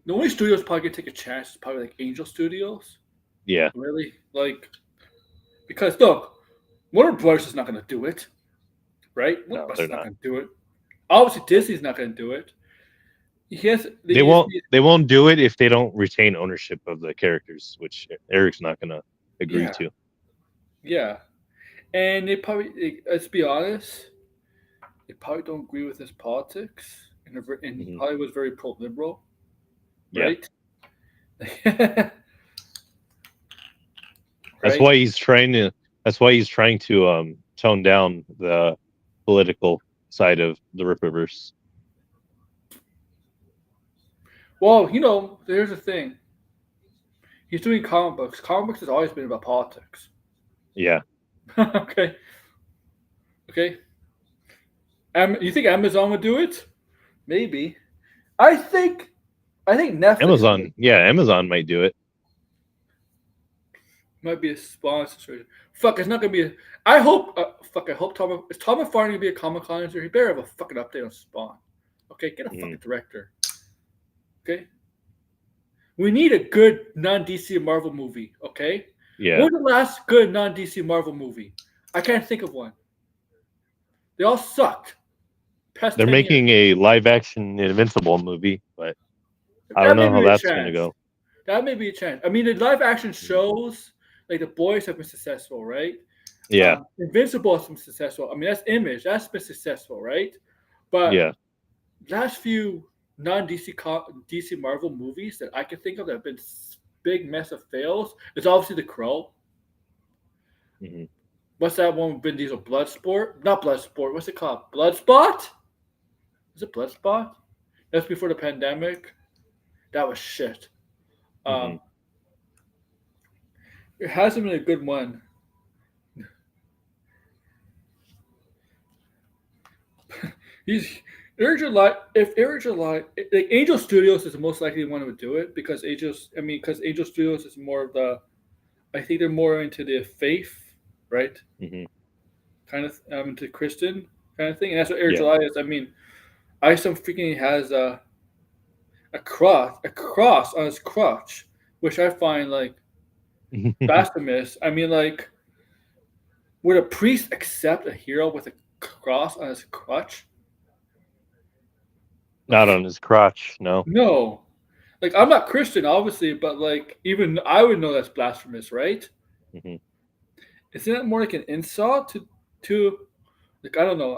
The only studios probably gonna take a chance is probably like Angel Studios. Yeah. Really, like because look, Warner Brothers is not gonna do it, right? Warner No, Brothers they're is not not. gonna do it. Obviously, Nope. Disney's not gonna do it. Yes, they They just won't need. they won't do it if they don't retain ownership of the characters, which Eric's not gonna agree Yeah, to. yeah, and they probably. Let's be honest, they probably don't agree with his politics, and he Hmm. probably was very pro-liberal, Yeah. right? Right? That's why he's trying to tone down the political side of the Rippaverse. Well, here's the thing. He's doing comic books. Comic books has always been about politics. Yeah. Okay. Okay. You think Amazon would do it? Maybe. I think. I think Netflix Amazon. Yeah, Amazon might do it. might be a sponsor situation. Fuck, it's not gonna be. I hope. Fuck, I hope Tom. Is Tom McFarlane gonna be a Comic Con this year? He better have a fucking update on Spawn. Okay, get a Mhm. fucking director. Okay. We need a good non DC Marvel movie. Okay. Yeah. When's the last good non DC Marvel movie? I can't think of one. They all sucked. Past They're 10 years. making a live action Invincible movie, but I don't That may know how be a that's gonna chance. go. That may be a chance. I mean, the live action Mhm. shows, like The Boys, have been successful, right? Yeah. Invincible has been successful. I mean, that's Image. That's been successful, right? But Yeah. last few non DC Marvel movies that I can think of that have been big mess of fails is obviously The Crow. Hmm. What's that one with Vin Diesel? Bloodsport? Not Bloodsport. What's it called? Bloodspot? Is it Bloodspot? That's before the pandemic. That was shit. Hmm. Um, it hasn't been a good one. He's if Eric July, like Angel Studios is the most likely one who would do it because because Angel Studios is more of the, I think they're more into the faith, right? Hmm. Kind of into Christian kind of thing, and that's what Eric Yeah. July is. I mean, Isom freaking has a cross on his crotch, which I find like blasphemous. I mean, like, would a priest accept a hero with a cross on his crotch? Not on his crotch. No. No. Like, I'm not Christian, obviously, but like, even I would know that's blasphemous, right? Hmm. Isn't that more like an insult to like, I don't know,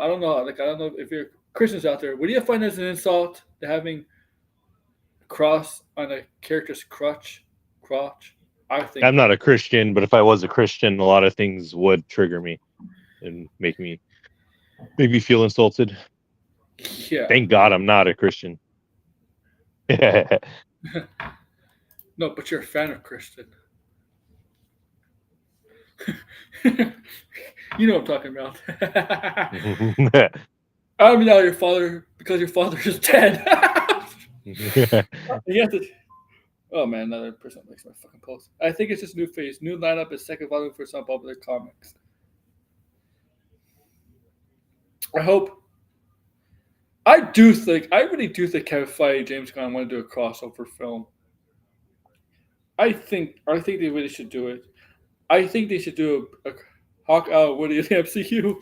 like, I don't know if you're Christians out there. Would you find as an insult to having a cross on a character's crotch? I think I'm that. not a Christian, but if I was a Christian, a lot of things would trigger me and make me feel insulted. Yeah. Thank God I'm not a Christian. No, but you're a fan of Christian. You know what I'm talking about. I'm now your father because your father is dead. You have to. Oh man, another person makes my fucking post. I think it's just new face. New lineup is second volume for some popular comics. I hope. I really do think Kevin Feige, James Gunn want to do a crossover film. I think they really should do it. I think they should do a Hawk Out Woody in the MCU.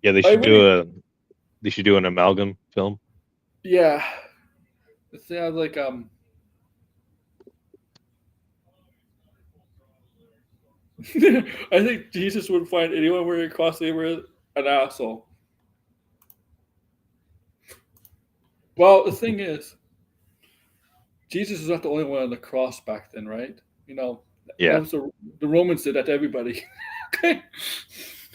Yeah, I really, they should do an amalgam film. yeah. It sounds like I think Jesus would find anyone wearing a crossover an asshole. Well, the thing is, Jesus is not the only one on the cross back then, right? You know, that Yeah, was the Romans did that to everybody. Okay.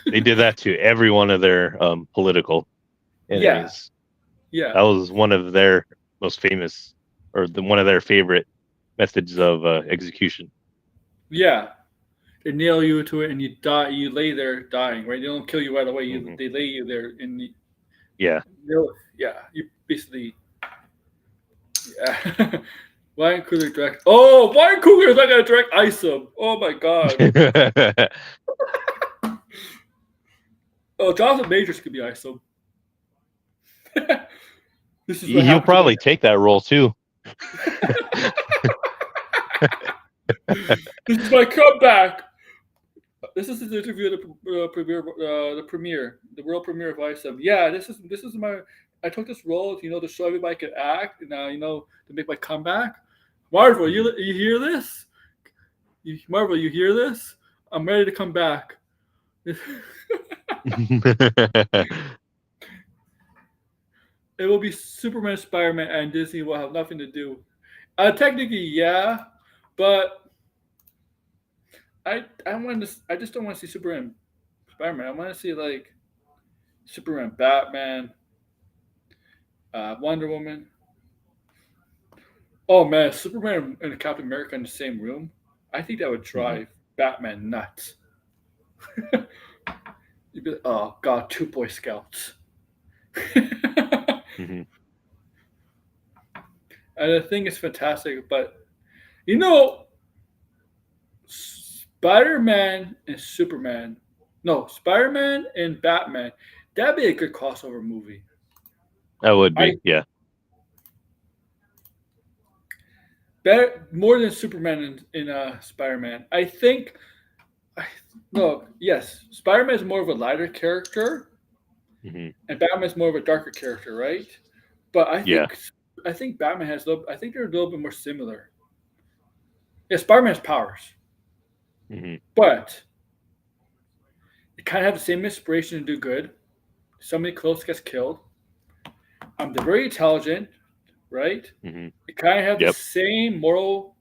they did that to every one of their political Yeah, enemies. yeah, That was one of their most famous, or one of their favorite methods of execution. yeah. They nail you to it, and you die. You lay there dying, right? They don't kill you right away. Hmm. They lay you there, and Yeah. yeah, you basically, yeah. Ryan Coogler direct. Oh, Ryan Coogler is not gonna direct Isom. Oh my god. Oh, Jonathan Majors could be Isom. This is what He'll happens when probably take that role too. this is my comeback. This is the interview of the world premiere of Isom. Yeah, this is my. I took this role, to show everybody I could act, and to make my comeback. Marvel, you hear this? Marvel, you hear this? I'm ready to come back. It will be Superman, Spider-Man, and Disney will have nothing to do. Technically, yeah, but I just don't want to see Superman, Spider-Man. I want to see like Superman, Batman, Wonder Woman. Oh man, Superman and Captain America in the same room. I think that would drive Batman nuts. You'd be like, oh god, two Boy Scouts. Mhm. And the thing is fantastic, but you know, Spider Man and Superman. No, Spider Man and Batman. That'd be a good crossover movie. That would I be, yeah. better more than Superman in Spider Man. I think. Look, yes, Spider Man is more of a lighter character, Hmm. and Batman is more of a darker character, right? But Yeah. I think Batman has. I think they're a little bit more similar. Yeah, Spider Man has powers, Hmm. but they kind of have the same inspiration to do good. Somebody close gets killed. They're very intelligent, right? Hmm. They kind of have the Yep. same moral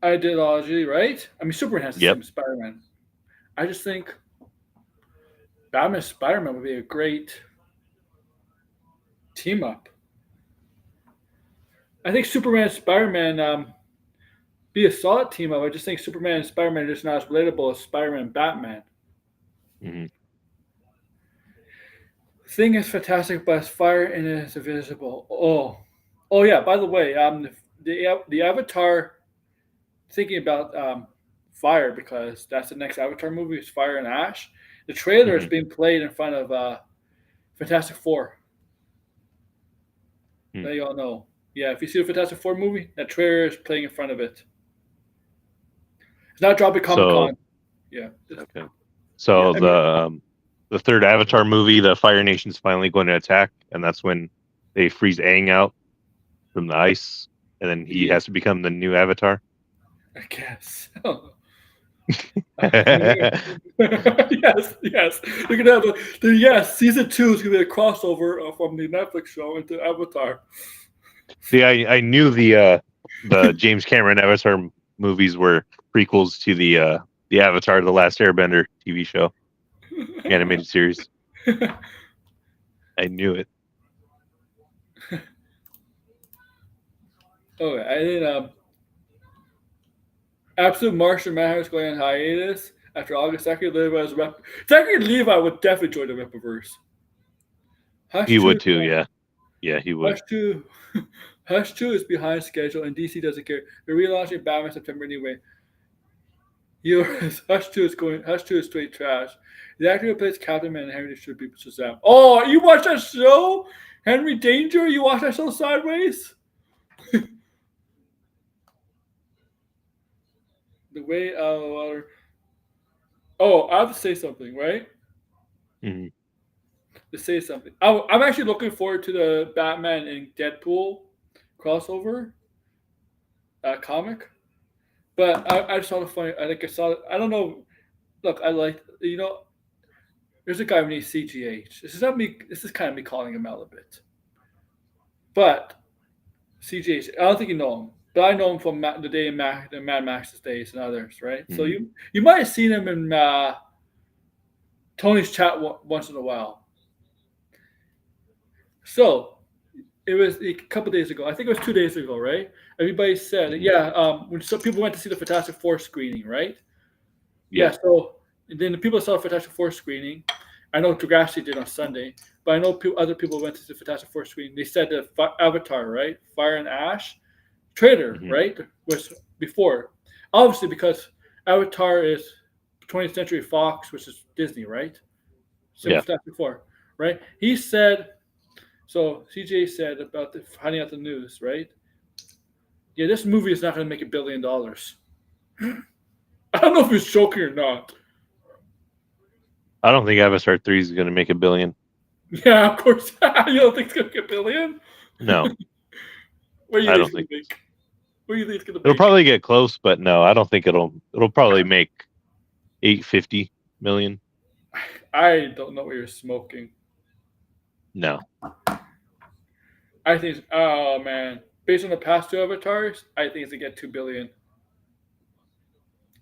ideology, right? I mean, Superman has the Yep. same as Spider-Man. I just think Batman and Spider-Man would be a great team up. I think Superman and Spider-Man be a solid team up. I just think Superman and Spider-Man are just not as relatable as Spider-Man and Batman. Hmm. The thing is fantastic, but it's fire and it's invisible. Oh yeah. By the way, the Avatar. Thinking about Fire because that's the next Avatar movie is Fire and Ash. The trailer is Hmm. being played in front of Fantastic Four. Hmm. Let you all know. Yeah, if you see the Fantastic Four movie, that trailer is playing in front of it. It's not dropping Comic So, Con. Yeah, okay. yeah. So I mean, the third Avatar movie, the Fire Nation's finally going to attack, and that's when they freeze Aang out from the ice, and then he yeah, has to become the new Avatar. I guess. Yes, yes. They're gonna have yes. Season 2 is gonna be a crossover from the Netflix show into Avatar. See, I knew the James Cameron Avatar movies were prequels to the Avatar: The Last Airbender TV show animated series. I knew it. Okay, and then Absolute Martian Manhunter is going on hiatus after August. Zachary Levi as rep. Zachary Levi would definitely join the Repiverse. Hush He 2, would too. Yeah. Yeah, he would. Hush 2, Hush 2 is behind schedule, and DC doesn't care. They're relaunching Batman in September anyway. Hush 2 is going. Hush 2 is straight trash. The actor who plays Captain Man and Henry should be Shazam. Oh, you watch that show? Henry Danger? You watch that show Sideways? The way out of the water. Oh, I have to say something, right? Mhm. To say something. I'm actually looking forward to the Batman and Deadpool crossover comic. But I saw the funny. I think I saw it. I don't know. Look, I like There's a guy named CGH. This is not me. This is kind of me calling him out a bit. But CGH, I don't think you know him, but I know him from the day in the Mad Max's days and others, right? So you might have seen him in Tony's chat once in a while. So it was a couple days ago. I think it was 2 days ago, right? Everybody said, when some people went to see the Fantastic Four screening, right? Yeah. So then the people that saw the Fantastic Four screening, I know Degrassi did on Sunday, but I know other people went to the Fantastic Four screening. They said the Avatar, right? Fire and Ash trailer, right? Was before. Obviously, because Avatar is 20th Century Fox, which is Disney, right? So Fantastic Four, right? He said, so CJ said about finding out the news, right? Yeah, this movie is not going to make $1 billion. I don't know if he's joking or not. I don't think Avatar 3 is going to make $1 billion. Yeah, of course. You don't think it's going to get $1 billion? No. What do you I think don't think. What do you think it's going to It'll make? probably get close, but no, I don't think it'll probably make 850 million. I don't know what you're smoking. No. I think, oh man, based on the past two avatars, I think it's going to get $2 billion.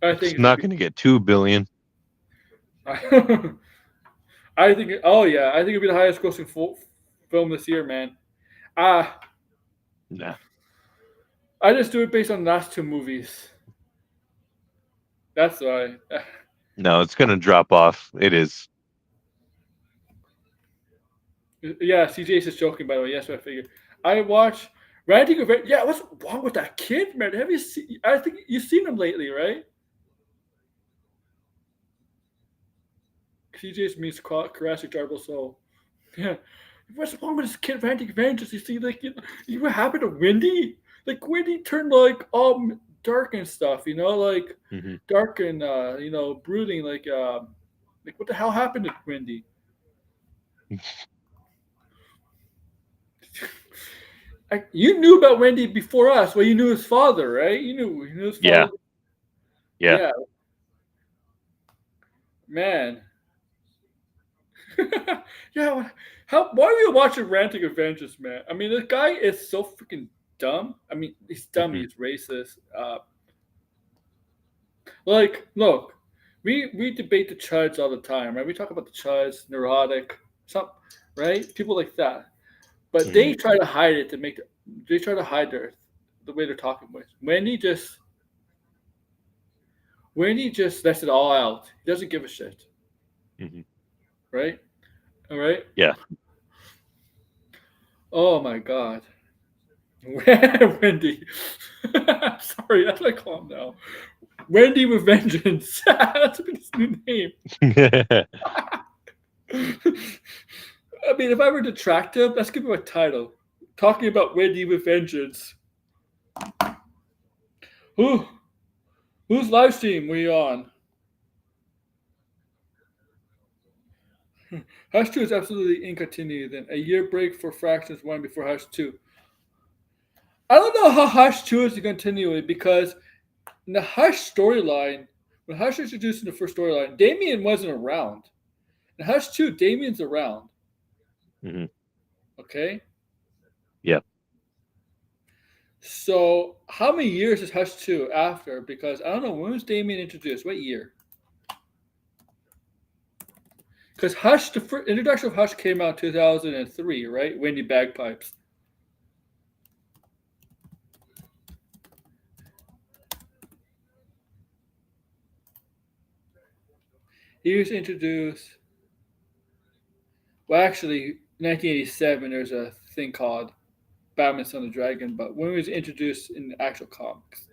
I think It's not going to get 2 billion. I think, I think it'll be the highest grossing film this year, man. Nah. I just do it based on the last two movies. That's why. No, it's going to drop off. It is. Yeah, CJ's just joking, by the way. Yes, I figured. I watch Ranting of Yeah, what's wrong with that kid, man? Have you seen? I think you've seen him lately, right? CJ's means Jurassic Jarble Soul. Yeah. What's wrong with this kid ranting vengeance? You see, like, you what happened to Wendy? Like, Wendy turned, like, all dark and stuff, like, dark and, brooding, like, what the hell happened to Wendy? You knew about Wendy before us. Well, you knew his father, right? You knew his father. Yeah. Man. Yeah. Why are you watching Ranting of Vengeance, man? I mean, this guy is so freaking dumb. I mean, he's dumb. He's racist. Look, we debate the Chuds all the time, right? We talk about the Chuds, neurotic, right? People like that. But they try to hide it they try to hide the way they're talking with. Wendy just lets it all out. He doesn't give a shit. Right? All right? Yeah. Oh my God. Wendy. Sorry, that's what I call him now. Wendy with Vengeance. That's his new name. I mean, if I were to track him, let's give him a title. Talking about Wendy with Vengeance. Whose live stream were you on? Hush 2 is absolutely incontinued. Then a year break for Fractions 1 before Hush 2. I don't know how Hush 2 is to continue because in the Hush storyline, when Hush was introduced in the first storyline, Damien wasn't around. In Hush 2, Damien's around. Okay? Yep. So how many years is Hush 2 after? Because I don't know, when was Damien introduced? What year? Because Hush, the introduction of Hush came out in 2003, right? Wendy Bagpipes. He was introduced. Well, actually, 1987. There's a thing called Batman: Son of the Dragon, but when he was introduced in the actual comics,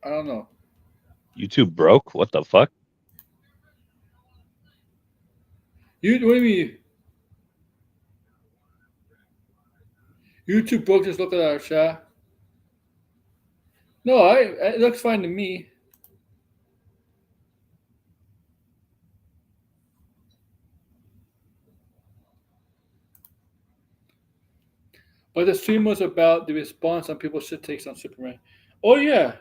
I don't know. YouTube broke? What the fuck? You what do you mean? YouTube broke. Just look at our chat. No, it looks fine to me. But the stream was about the response on people's shit takes on Superman. Oh yeah.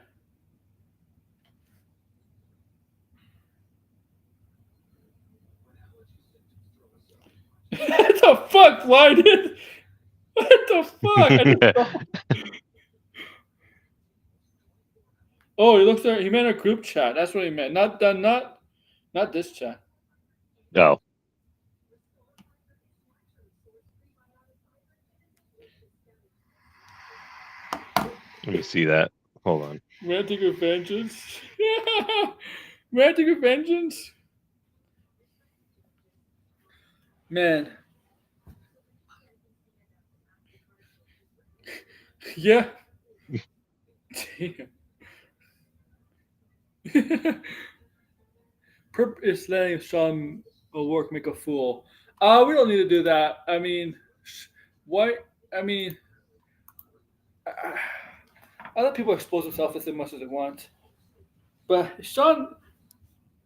What the fuck, blinded? What the fuck? Oh, he looks there. He meant a group chat. That's what he meant. Not this chat. No. Let me see that. Hold on. Ranting with vengeance. Ranting with vengeance. Man. Yeah. Damn. Perp is letting Sean O'Rourke make a fool. We don't need to do that. I mean, what? I mean, I let people expose themselves as much as they want. But Sean,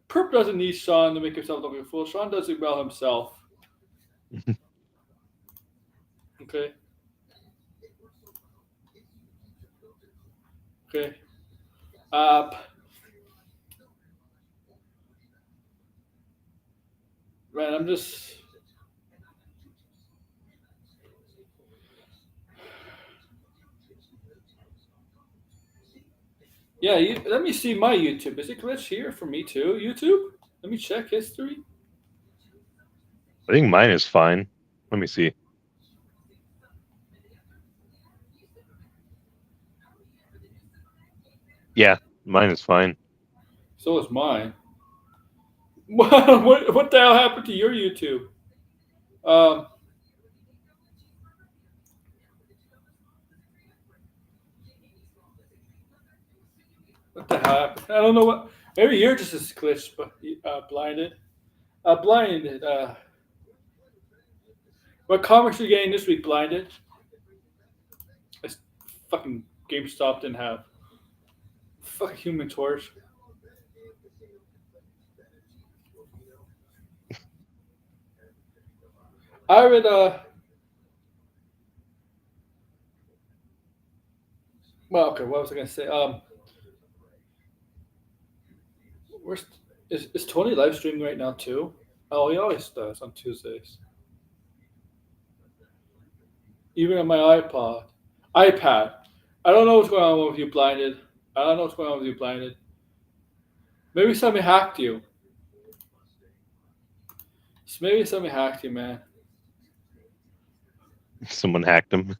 Perp doesn't need Sean to make himself look like a fool. Sean does it well himself. Okay. Okay. Man, I'm just. Yeah, let me see my YouTube. Is it glitch here for me too? YouTube? Let me check history. I think mine is fine. Let me see. Yeah, mine is fine. So is mine. What the hell happened to your YouTube? What the hell happened? I don't know what. Maybe you're just as glitched, but blinded. Blinded. What comics are you getting this week, blinded? This fucking GameStop didn't have. Fucking Human Torch. I read well, okay, what was I gonna say? Where's is Tony live streaming right now too? Oh, he always does on Tuesdays. Even on my iPad. I don't know what's going on with you, blinded. I don't know what's going on with you, blinded. Maybe somebody hacked you. Maybe somebody hacked you, man. Someone hacked him.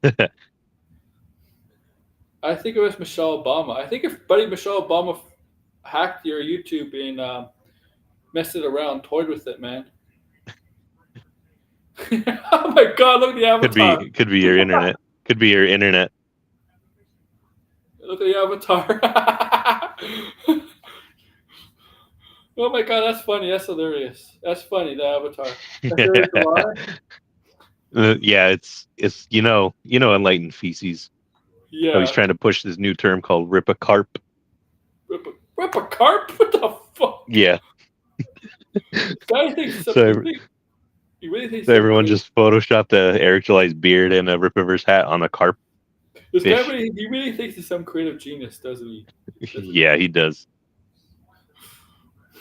I think it was Michelle Obama. I think if buddy Michelle Obama hacked your YouTube and messed it around, toyed with it, man. Oh my god, look at the avatar. Could be your internet. Could be your internet. Look at the avatar. Oh my god, that's funny. That's hilarious. That's funny, the avatar. Yeah, it's enlightened feces. Yeah. Oh, he's trying to push this new term called rip a carp. Rip a carp? What the fuck? Yeah. Guy thinks So you really think everyone just photoshopped a Eric July's beard and a Rip Rivers hat on a carp. This guy he really thinks he's some creative genius, doesn't he? Yeah, he does.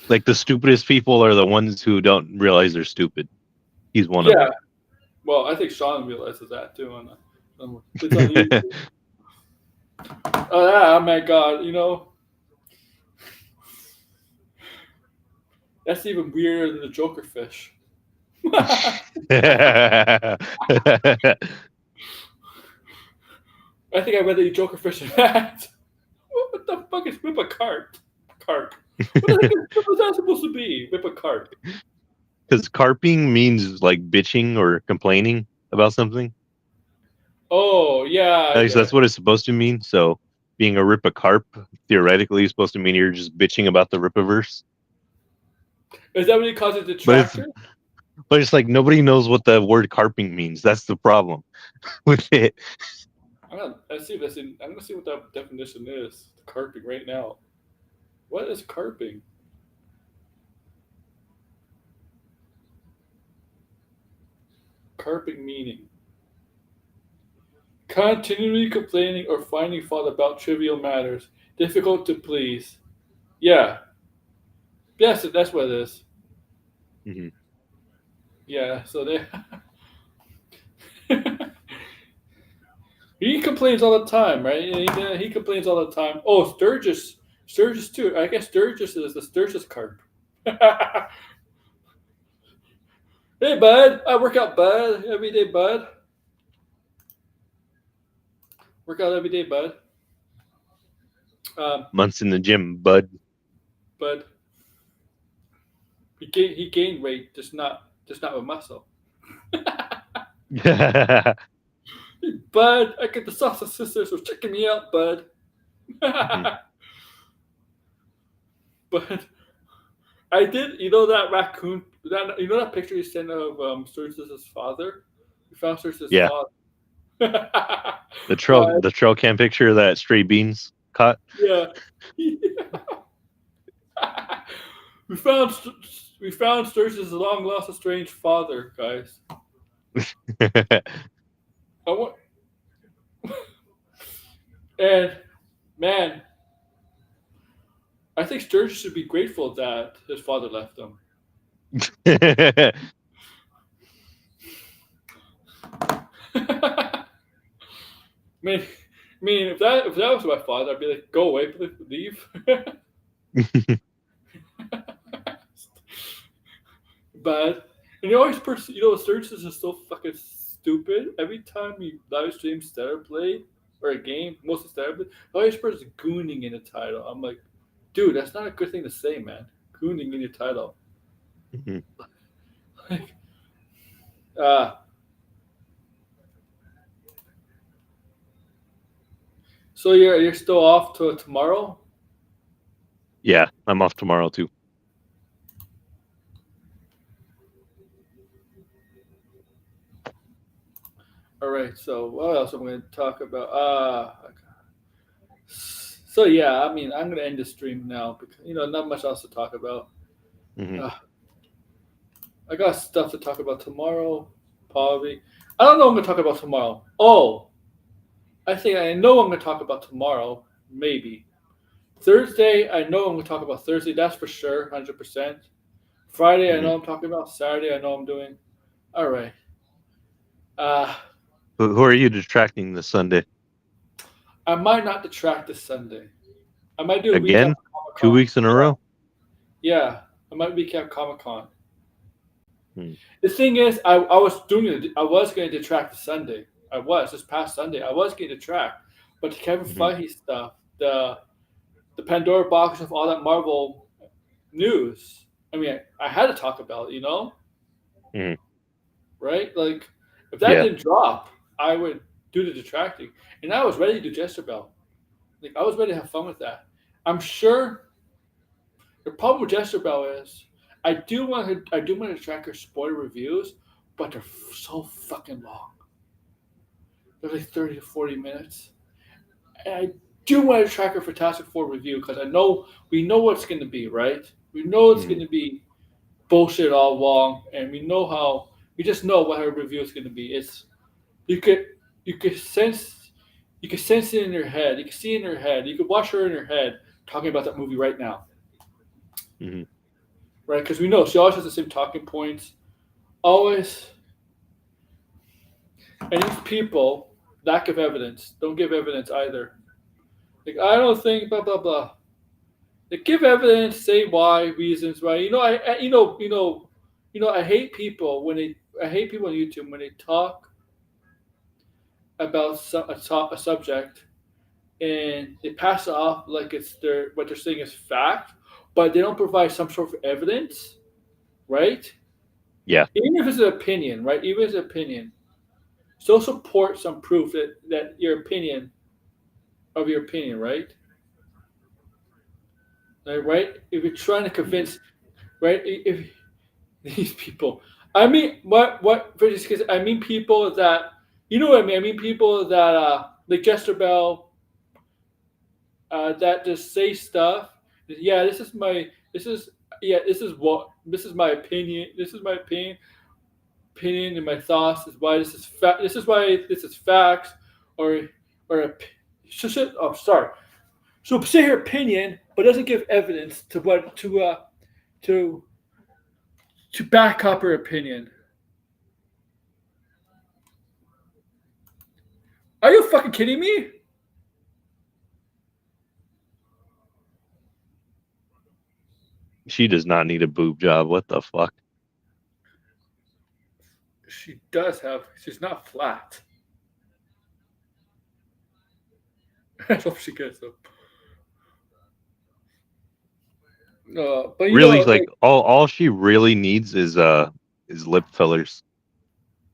Like the stupidest people are the ones who don't realize they're stupid. He's one of them. Well, I think Sean realizes that too. It's on YouTube. Oh my god, that's even weirder than the Joker fish. I think I'd rather eat Joker fish than that. What the fuck is whip a cart? Carp. What was that supposed to be? Whip a carp. Because carping means like bitching or complaining about something. Oh yeah, At least yeah. that's what it's supposed to mean. So being a rip a carp theoretically is supposed to mean you're just bitching about the ripaverse. Is that what he calls it? But it's Detractor? but it's like nobody knows what the word carping means. That's the problem with it. Let's see if that's in. I'm gonna see what that definition is. Carping right now. What is carping? Carping meaning. Continually complaining or finding fault about trivial matters. Difficult to please. Yeah. Yes, that's what it is. Mhm. Yeah, so they. He complains all the time, right? He complains all the time. Oh, Sturgis. Sturgis, too. I guess Sturgis is the Sturgis carp. Hey, bud. I work out, bud. Every day, bud. Work out every day, bud. Um, Months in the gym, bud. but he gained weight, just not with muscle. Mhm. Hey, bud, I get the sausage sisters for checking me out, bud. But I did, that raccoon, that picture you sent of Sturgis's father. We found Sturgis's Yeah, father. the But trail cam picture that stray beans caught. yeah, we found we found Sturgis's long lost estranged father, guys. I want, and man, I think Sturgis should be grateful that his father left him. I mean, if that was my father, I'd be like, go away, please leave. But and Sturgis is just so fucking stupid. Every time he live streams Stellar Play or a game, mostly Stellar Play, he always puts gooning in the title. I'm like, dude, that's not a good thing to say, man. Gooning in your title. Mhm. Like, uh, so you're still off to tomorrow? Yeah, I'm off tomorrow too. All right. So what else am I going to talk about? So yeah, I mean, I'm going to end the stream now because not much else to talk about. Hmm. Uh, I got stuff to talk about tomorrow, probably. I don't know what I'm going to talk about tomorrow. Oh, I think I know what I'm going to talk about tomorrow. Maybe Thursday. I know I'm going to talk about Thursday. That's for sure, 100%. Friday, I Hmm. know I'm talking about. Saturday, I know I'm doing. All right. Uh, Who are you detracting this Sunday I might not detract this Sunday. I might do a recap again? of Comic 2 weeks Con. in a Yeah, row. yeah. I might recap Comic Con. Hmm. The thing is, I was doing it. I was going to detract Sunday. I was this past Sunday. I was going to detract, but the Kevin Hmm. Feige stuff, the Pandora box of all that Marvel news. I mean, I had to talk about it, Hmm. right? Like, if that Yeah. didn't drop, I would do the detracting, and I was ready to do Jezebel. Like, I was ready to have fun with that. I'm sure the problem with Jezebel is I do want to track her spoiler reviews, but they're so fucking long. They're like 30 to 40 minutes. And I do want to track her Fantastic Four review because we know what's going to be, right? We know it's going Hmm. to be bullshit all along, and we just know what her review is going to be. It's you could you could sense it in your head. You could see it in her head. You could watch her in her head talking about that movie right now, Hmm. right? Because we know she always has the same talking points. Always, and these people lack of evidence. Don't give evidence either. Like I don't think blah blah blah. They give evidence, say why, reasons why. I hate people when I hate people on YouTube when they talk about a subject and they pass it off like it's their what they're saying is fact, but they don't provide some sort of evidence, right? Yeah. Even if it's an opinion, right? Even if it's an opinion, still support some proof that your opinion of your opinion, right? Like, right? If you're trying to convince, right? If these people, I mean, for this case, I mean people that you know what I mean. I mean people that like Jester Bell, that just say stuff. Yeah, this is my. This is yeah. This is what. This is my opinion. This is my opinion. Opinion and my thoughts is why this is fact. This is why this is facts, or or a. Oh, sorry. So say her opinion, but doesn't give evidence to what to to back up her opinion. Are you fucking kidding me? She does not need a boob job. What the fuck? She does have. She's not flat. I hope she gets them. But you Really, know, like all she really needs is lip fillers,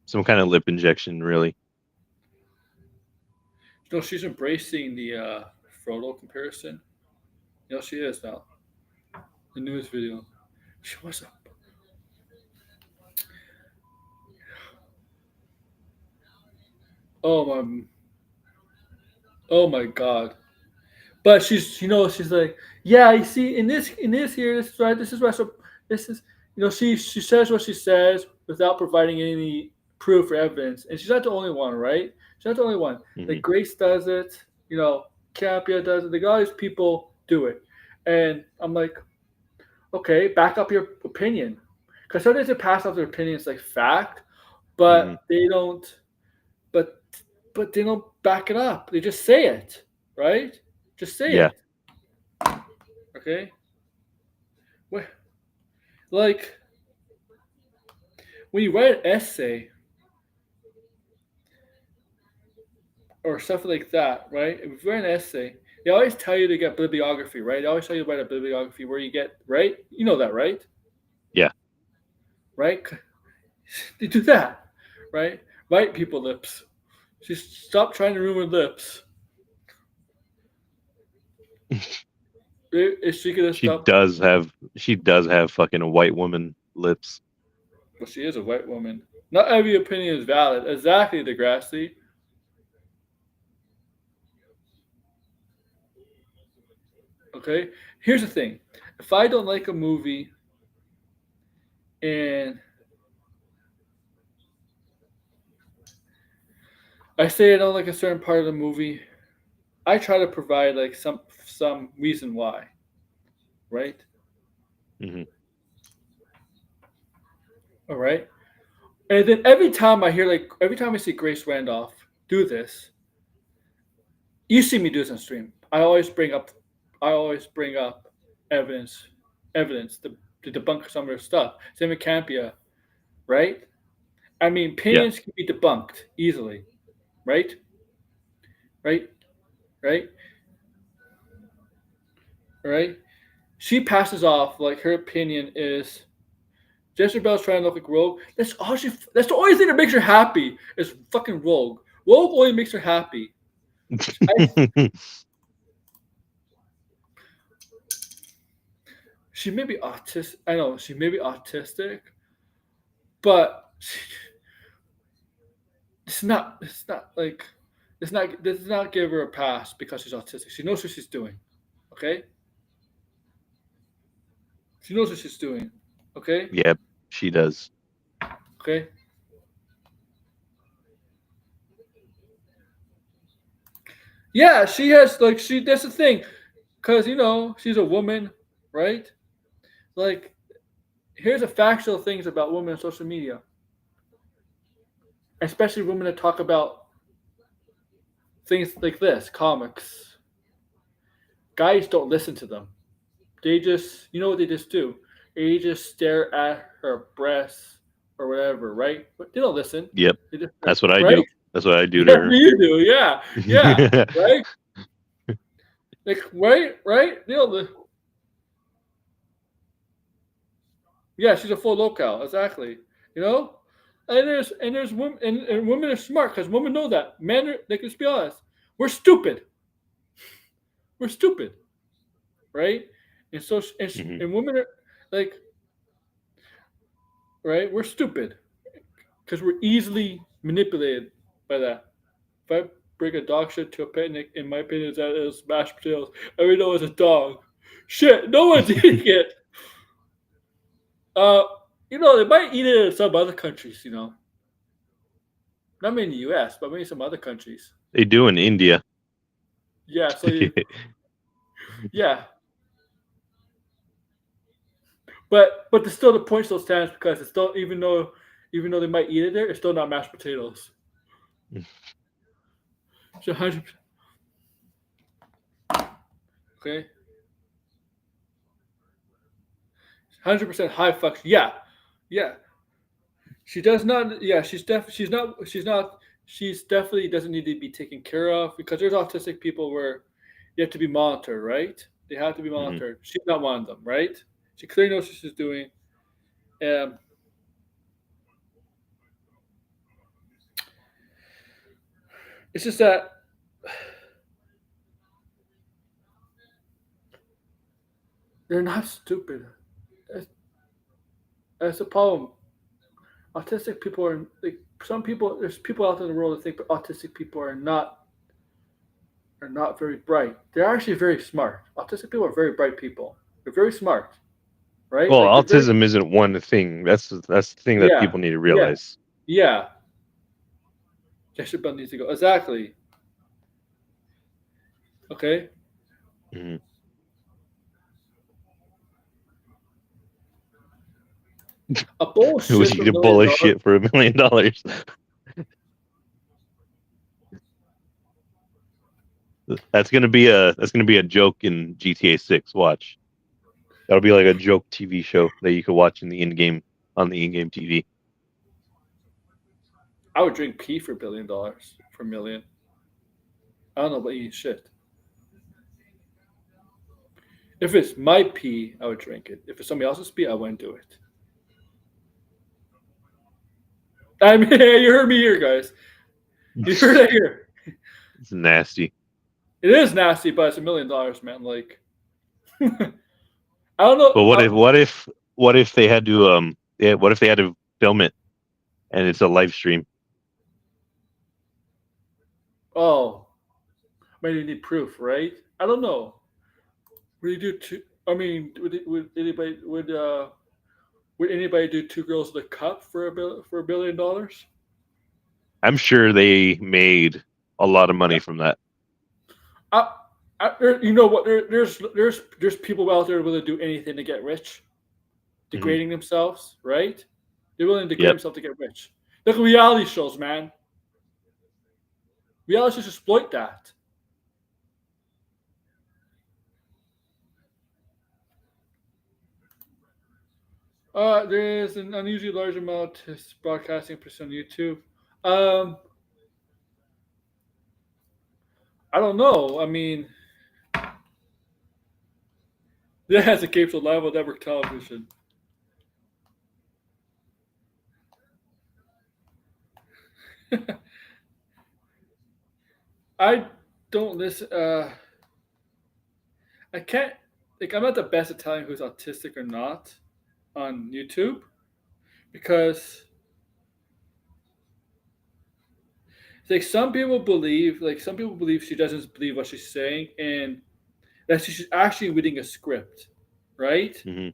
some kind of lip injection. Really, she's embracing the Frodo comparison. You know, she is now. The newest video. She was a. Oh my. Oh my God. But she's, she's like, yeah, you see, in this here, this is right, this is right. So this is, she says what she says without providing any proof or evidence, and she's not the only one, right? She's not the only one. hmm Like Grace does it, Campia does it. Like all these people do it, and I'm like, okay, back up your opinion, because sometimes they pass off their opinions like fact, hmm but they don't, but but they don't back it up. They just say it, right? Just say yeah, it. Okay. What, like when you write an essay or stuff like that, right? If you write an essay, they always tell you to get bibliography, right? They always tell you to write a bibliography where you get right. You know that, right? yeah. Right? They do that, right? White people lips. Just stop trying to ruin lips. Is she gonna She stop? does have fucking white woman lips. Well, she is a white woman. Not every opinion is valid. Exactly, Degrassi. Okay. Here's the thing: if I don't like a movie and I say I don't like a certain part of the movie, I try to provide like some reason why, right? hmm All right. And then every time I see Grace Randolph do this, you see me do this on stream. I always bring up evidence, evidence to debunk some of her stuff. Same with Campia, right? I mean, Yeah, opinions can be debunked easily, right? Right? Right? Right? She passes off like her opinion is Jezebel's trying to look like Rogue. That's all she. That's the only thing that makes her happy is fucking Rogue. Rogue only makes her happy. I, she may be autistic. I know she may be autistic, but it's not. It's not like. It's not. This does not give her a pass because she's autistic. She knows what she's doing. Okay. She knows what she's doing. Okay. yep, she does. Okay. Yeah, she has like she. That's the thing, because she's a woman, right? Like, here's the factual things about women on social media, especially women that talk about things like this, comics. Guys don't listen to them. They just, you know what they just do? They just stare at her breasts or whatever, right? But they don't listen. Yep, They just, that's what I right? do. That's what I do to Yeah, her. you do. Yeah, yeah, right. Like right. Yeah, she's a full locale. Exactly. You know, and there's women and women are smart because women know that men are. Like, let's be honest, we're stupid. We're stupid, right? And so Hmm. and women are like right. We're stupid because we're easily manipulated by that. If I bring a dog shit to a picnic, in my opinion, that is mashed potatoes. I mean, know it's a dog. Shit, no one's eating it. Uh, they might eat it in some other countries. Not maybe in the U.S., but maybe some other countries. They do in India. Yeah. Yeah, but still the point still stands because it's still even though they might eat it there, it's still not mashed potatoes. So 100%. Okay, 100% high function. Yeah, yeah. She does not. Yeah, she's not. She's not. She's definitely doesn't need to be taken care of because there's autistic people where you have to be monitored, right? They have to be Hmm. monitored. She's not one of them, right? She clearly knows what she's doing. Um, it's just that they're not stupid. That's, that's the problem. Autistic people are like some people. There's people out there in the world that think autistic people are not very bright. They're actually very smart. Autistic people are very bright people. They're very smart, right? Well, Like they're very autism isn't one thing. That's the thing that yeah, people need to yeah, realize. yeah. Gesture belt needs to go exactly. Okay, Hmm. a bowl of Would shit you for eat a a bowl million of dollars. shit for $1 million? That's gonna be a joke in GTA 6. Watch. That'll be like a joke TV show that you could watch in the in-game on the in-game TV. I would drink pee for $1 billion for a million. I don't know about eating shit. If it's my pee, I would drink it. If it's somebody else's pee, I wouldn't do it. I mean, you heard me here, guys. You heard it here. It's nasty. It is nasty, but it's $1 million, man. Like, I don't know. But what if they had to what if they had to film it and it's a live stream? Oh, maybe you need proof, right? I don't know. Would you do two? I mean, would anybody do two girls with a cup for $1 billion? I'm sure they made a lot of money from that. I, you know what? There's people out there willing to do anything to get rich, Hmm. degrading themselves, right? They're willing to degrade Yep. themselves to get rich. Look at reality shows, man. Reality shows exploit that. There is an unusually large amount of broadcasting percent on YouTube. Um, I don't know. I mean, it has a cable live on network television. I don't listen. I can't. Like, I'm not the best at telling who's autistic or not on YouTube because, some people believe she doesn't believe what she's saying, and that she's actually reading a script, right? Hmm.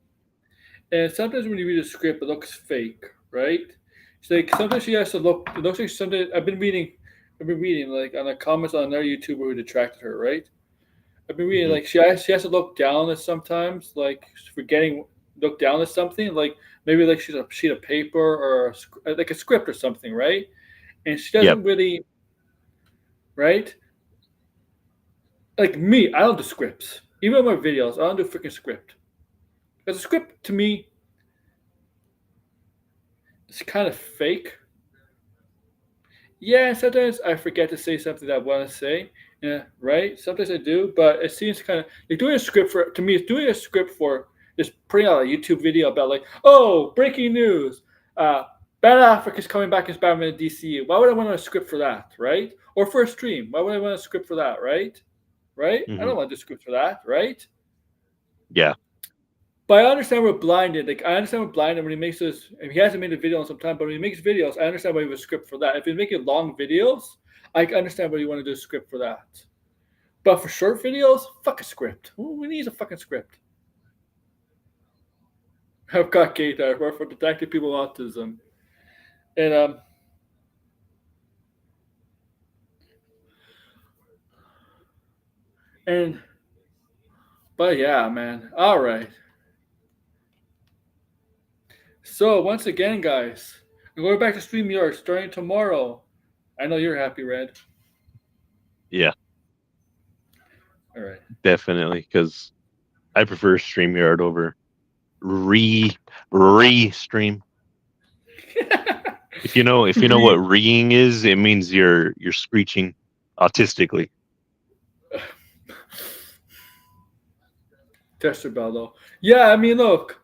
And sometimes when you read a script, it looks fake, right? It's like sometimes she has to look. It looks like something. I've been reading like on the comments on another YouTuber who detracted her, right? I've been reading Hmm. like she has to look down at sometimes, like forgetting look down at something, like maybe like she's a sheet of paper or like a script or something, right? And she Yep. doesn't really, right? Like me, I don't do scripts. Even in my videos, I don't do freaking script. Because a script to me is kind of fake, Yeah, sometimes I forget to say something that I want to say. Yeah, right. Sometimes I do, but it seems kind of like doing a script for to me. It's doing a script for just putting out a YouTube video about like, oh, breaking news. Uh, Ben Affleck is coming back as Batman in DCU. Why would I want a script for that, right? Or for a stream? Why would I want a script for that, right? Right? I Hmm. don't want to do a script for that, right? Yeah. But I understand we're blinded. Like I understand we're blinded when he makes this. He hasn't made a video in some time, but when he makes videos, I understand why he was script for that. If he's making long videos, I understand why you want to do a script for that. But for short videos, fuck a script. Who needs a fucking script? I've got Kate I work for detecting people with autism, and and but yeah, man. All right. So once again, guys, I'm going back to StreamYard starting tomorrow. I know you're happy, Red. Yeah. All right. Definitely, because I prefer StreamYard over re stream. If you know what Re- reeing is, it means you're screeching autistically. Tester Bell, though. Yeah, I mean, look,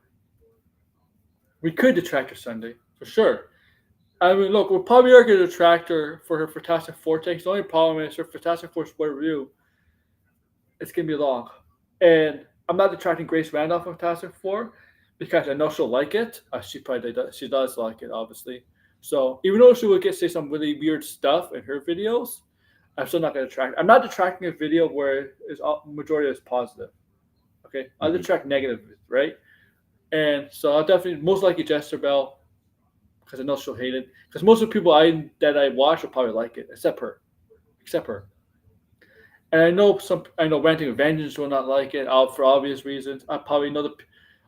we could detract her Sunday for sure. I mean, look, we'll probably are going to detract her for her Fantastic Four takes. The only problem is her Fantastic Four spoiler review. It's going to be long, and I'm not detracting Grace Randolph from Fantastic Four because I know she'll like it. She probably does. She does like it, obviously. So even though she would get say some really weird stuff in her videos, I'm still not going to detract. I'm not detracting a video where is majority is positive. Okay, I'll Hmm. detract negative, right? And so I'll definitely most likely Jester Bell because I know she'll hate it. Because most of the people I watch will probably like it, except her, except her. And I know Ranting with Vengeance will not like it, for obvious reasons. I probably know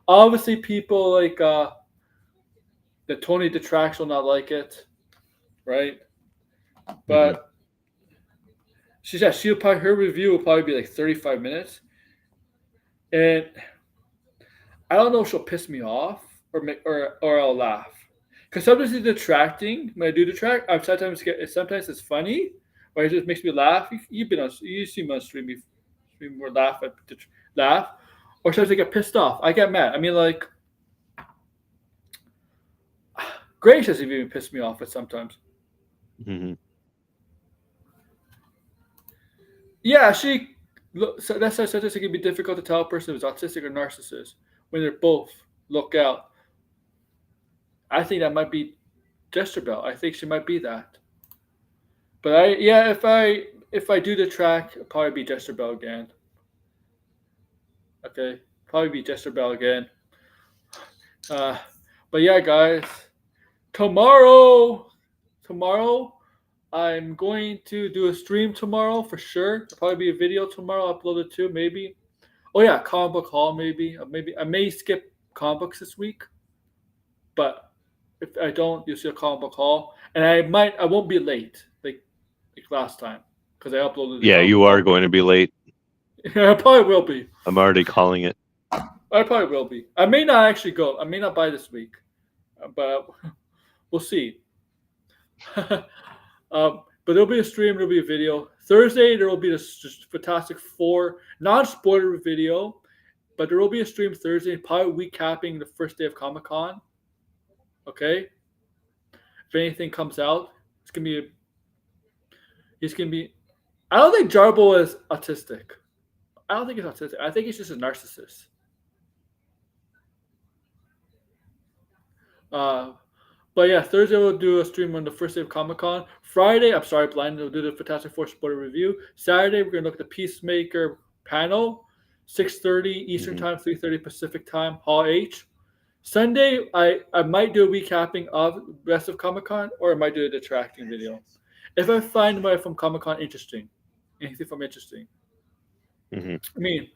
obviously people like the Tony detracts will not like it, right? Hmm. But she said she'll probably her review will probably be like 35 minutes, and I don't know if she'll piss me off or I'll laugh. Because sometimes it's detracting. When I do detract, I sometimes it's funny, or it just makes me laugh. You've been on you see me on stream or laugh, or sometimes I get pissed off. I get mad. I mean, like Grace has even pissed me off at sometimes. Hmm. Yeah, she. So that's why sometimes it can be difficult to tell a person who's autistic or narcissist when they're both. Look out. I think that might be Jester Bell. I think she might be that. But if I do the track, it'll probably be Jester Bell again. Okay, probably be Jester Bell again. Uh, but yeah, guys, tomorrow, tomorrow I'm going to do a stream tomorrow for sure. There'll probably be a video tomorrow. Upload it too, maybe. Oh yeah, comic book haul maybe. Maybe I may skip comic books this week, but if I don't, you'll see a comic book haul, and I won't be late like last time because I uploaded the Yeah, comic you book are haul. going to be late. I probably will be. I'm already calling it. I probably will be. I may not actually go. I may not buy this week, but we'll see. But there'll be a stream. There'll be a video. Thursday there will be this just Fantastic Four non-spoiler video, but there will be a stream Thursday, probably recapping the first day of Comic Con. Okay, if anything comes out, it's gonna be. He's gonna be. I don't think Jarbo is autistic. I don't think he's autistic. I think he's just a narcissist. Uh, But yeah, Thursday we'll do a stream on the first day of Comic Con. Friday, I'm sorry, Blind, we'll do the Fantastic Four spoiler review. Saturday, we're gonna look at the Peacemaker panel, 6:30 Eastern Hmm. time, 3:30 Pacific time, Hall H. Sunday, I might do a recapping of the rest of Comic Con, or I might do a detracting video. If I find anybody from Comic Con interesting, anything from interesting. Hmm. I mean,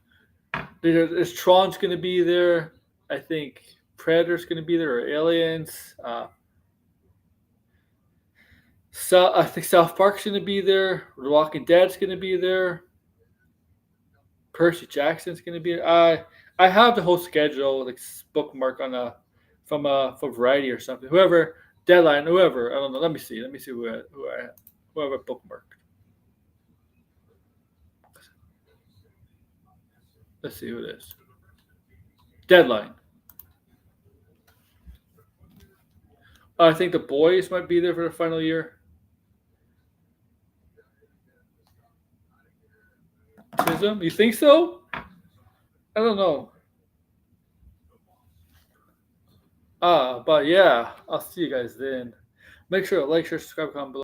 there's Tron's gonna be there. I think Predator's gonna be there, or Aliens. So I think South Park's gonna be there. The Walking Dead's gonna be there. Percy Jackson's gonna be there. I have the whole schedule like bookmark on a from Variety or something. Whoever Deadline, whoever I don't know. Let me see. Let me see who I have. What have I bookmarked? Let's see who it is. Deadline. I think the boys might be there for the final year. Tism, you think so? I don't know. But yeah, I'll see you guys then. Make sure to like, share, subscribe, comment below.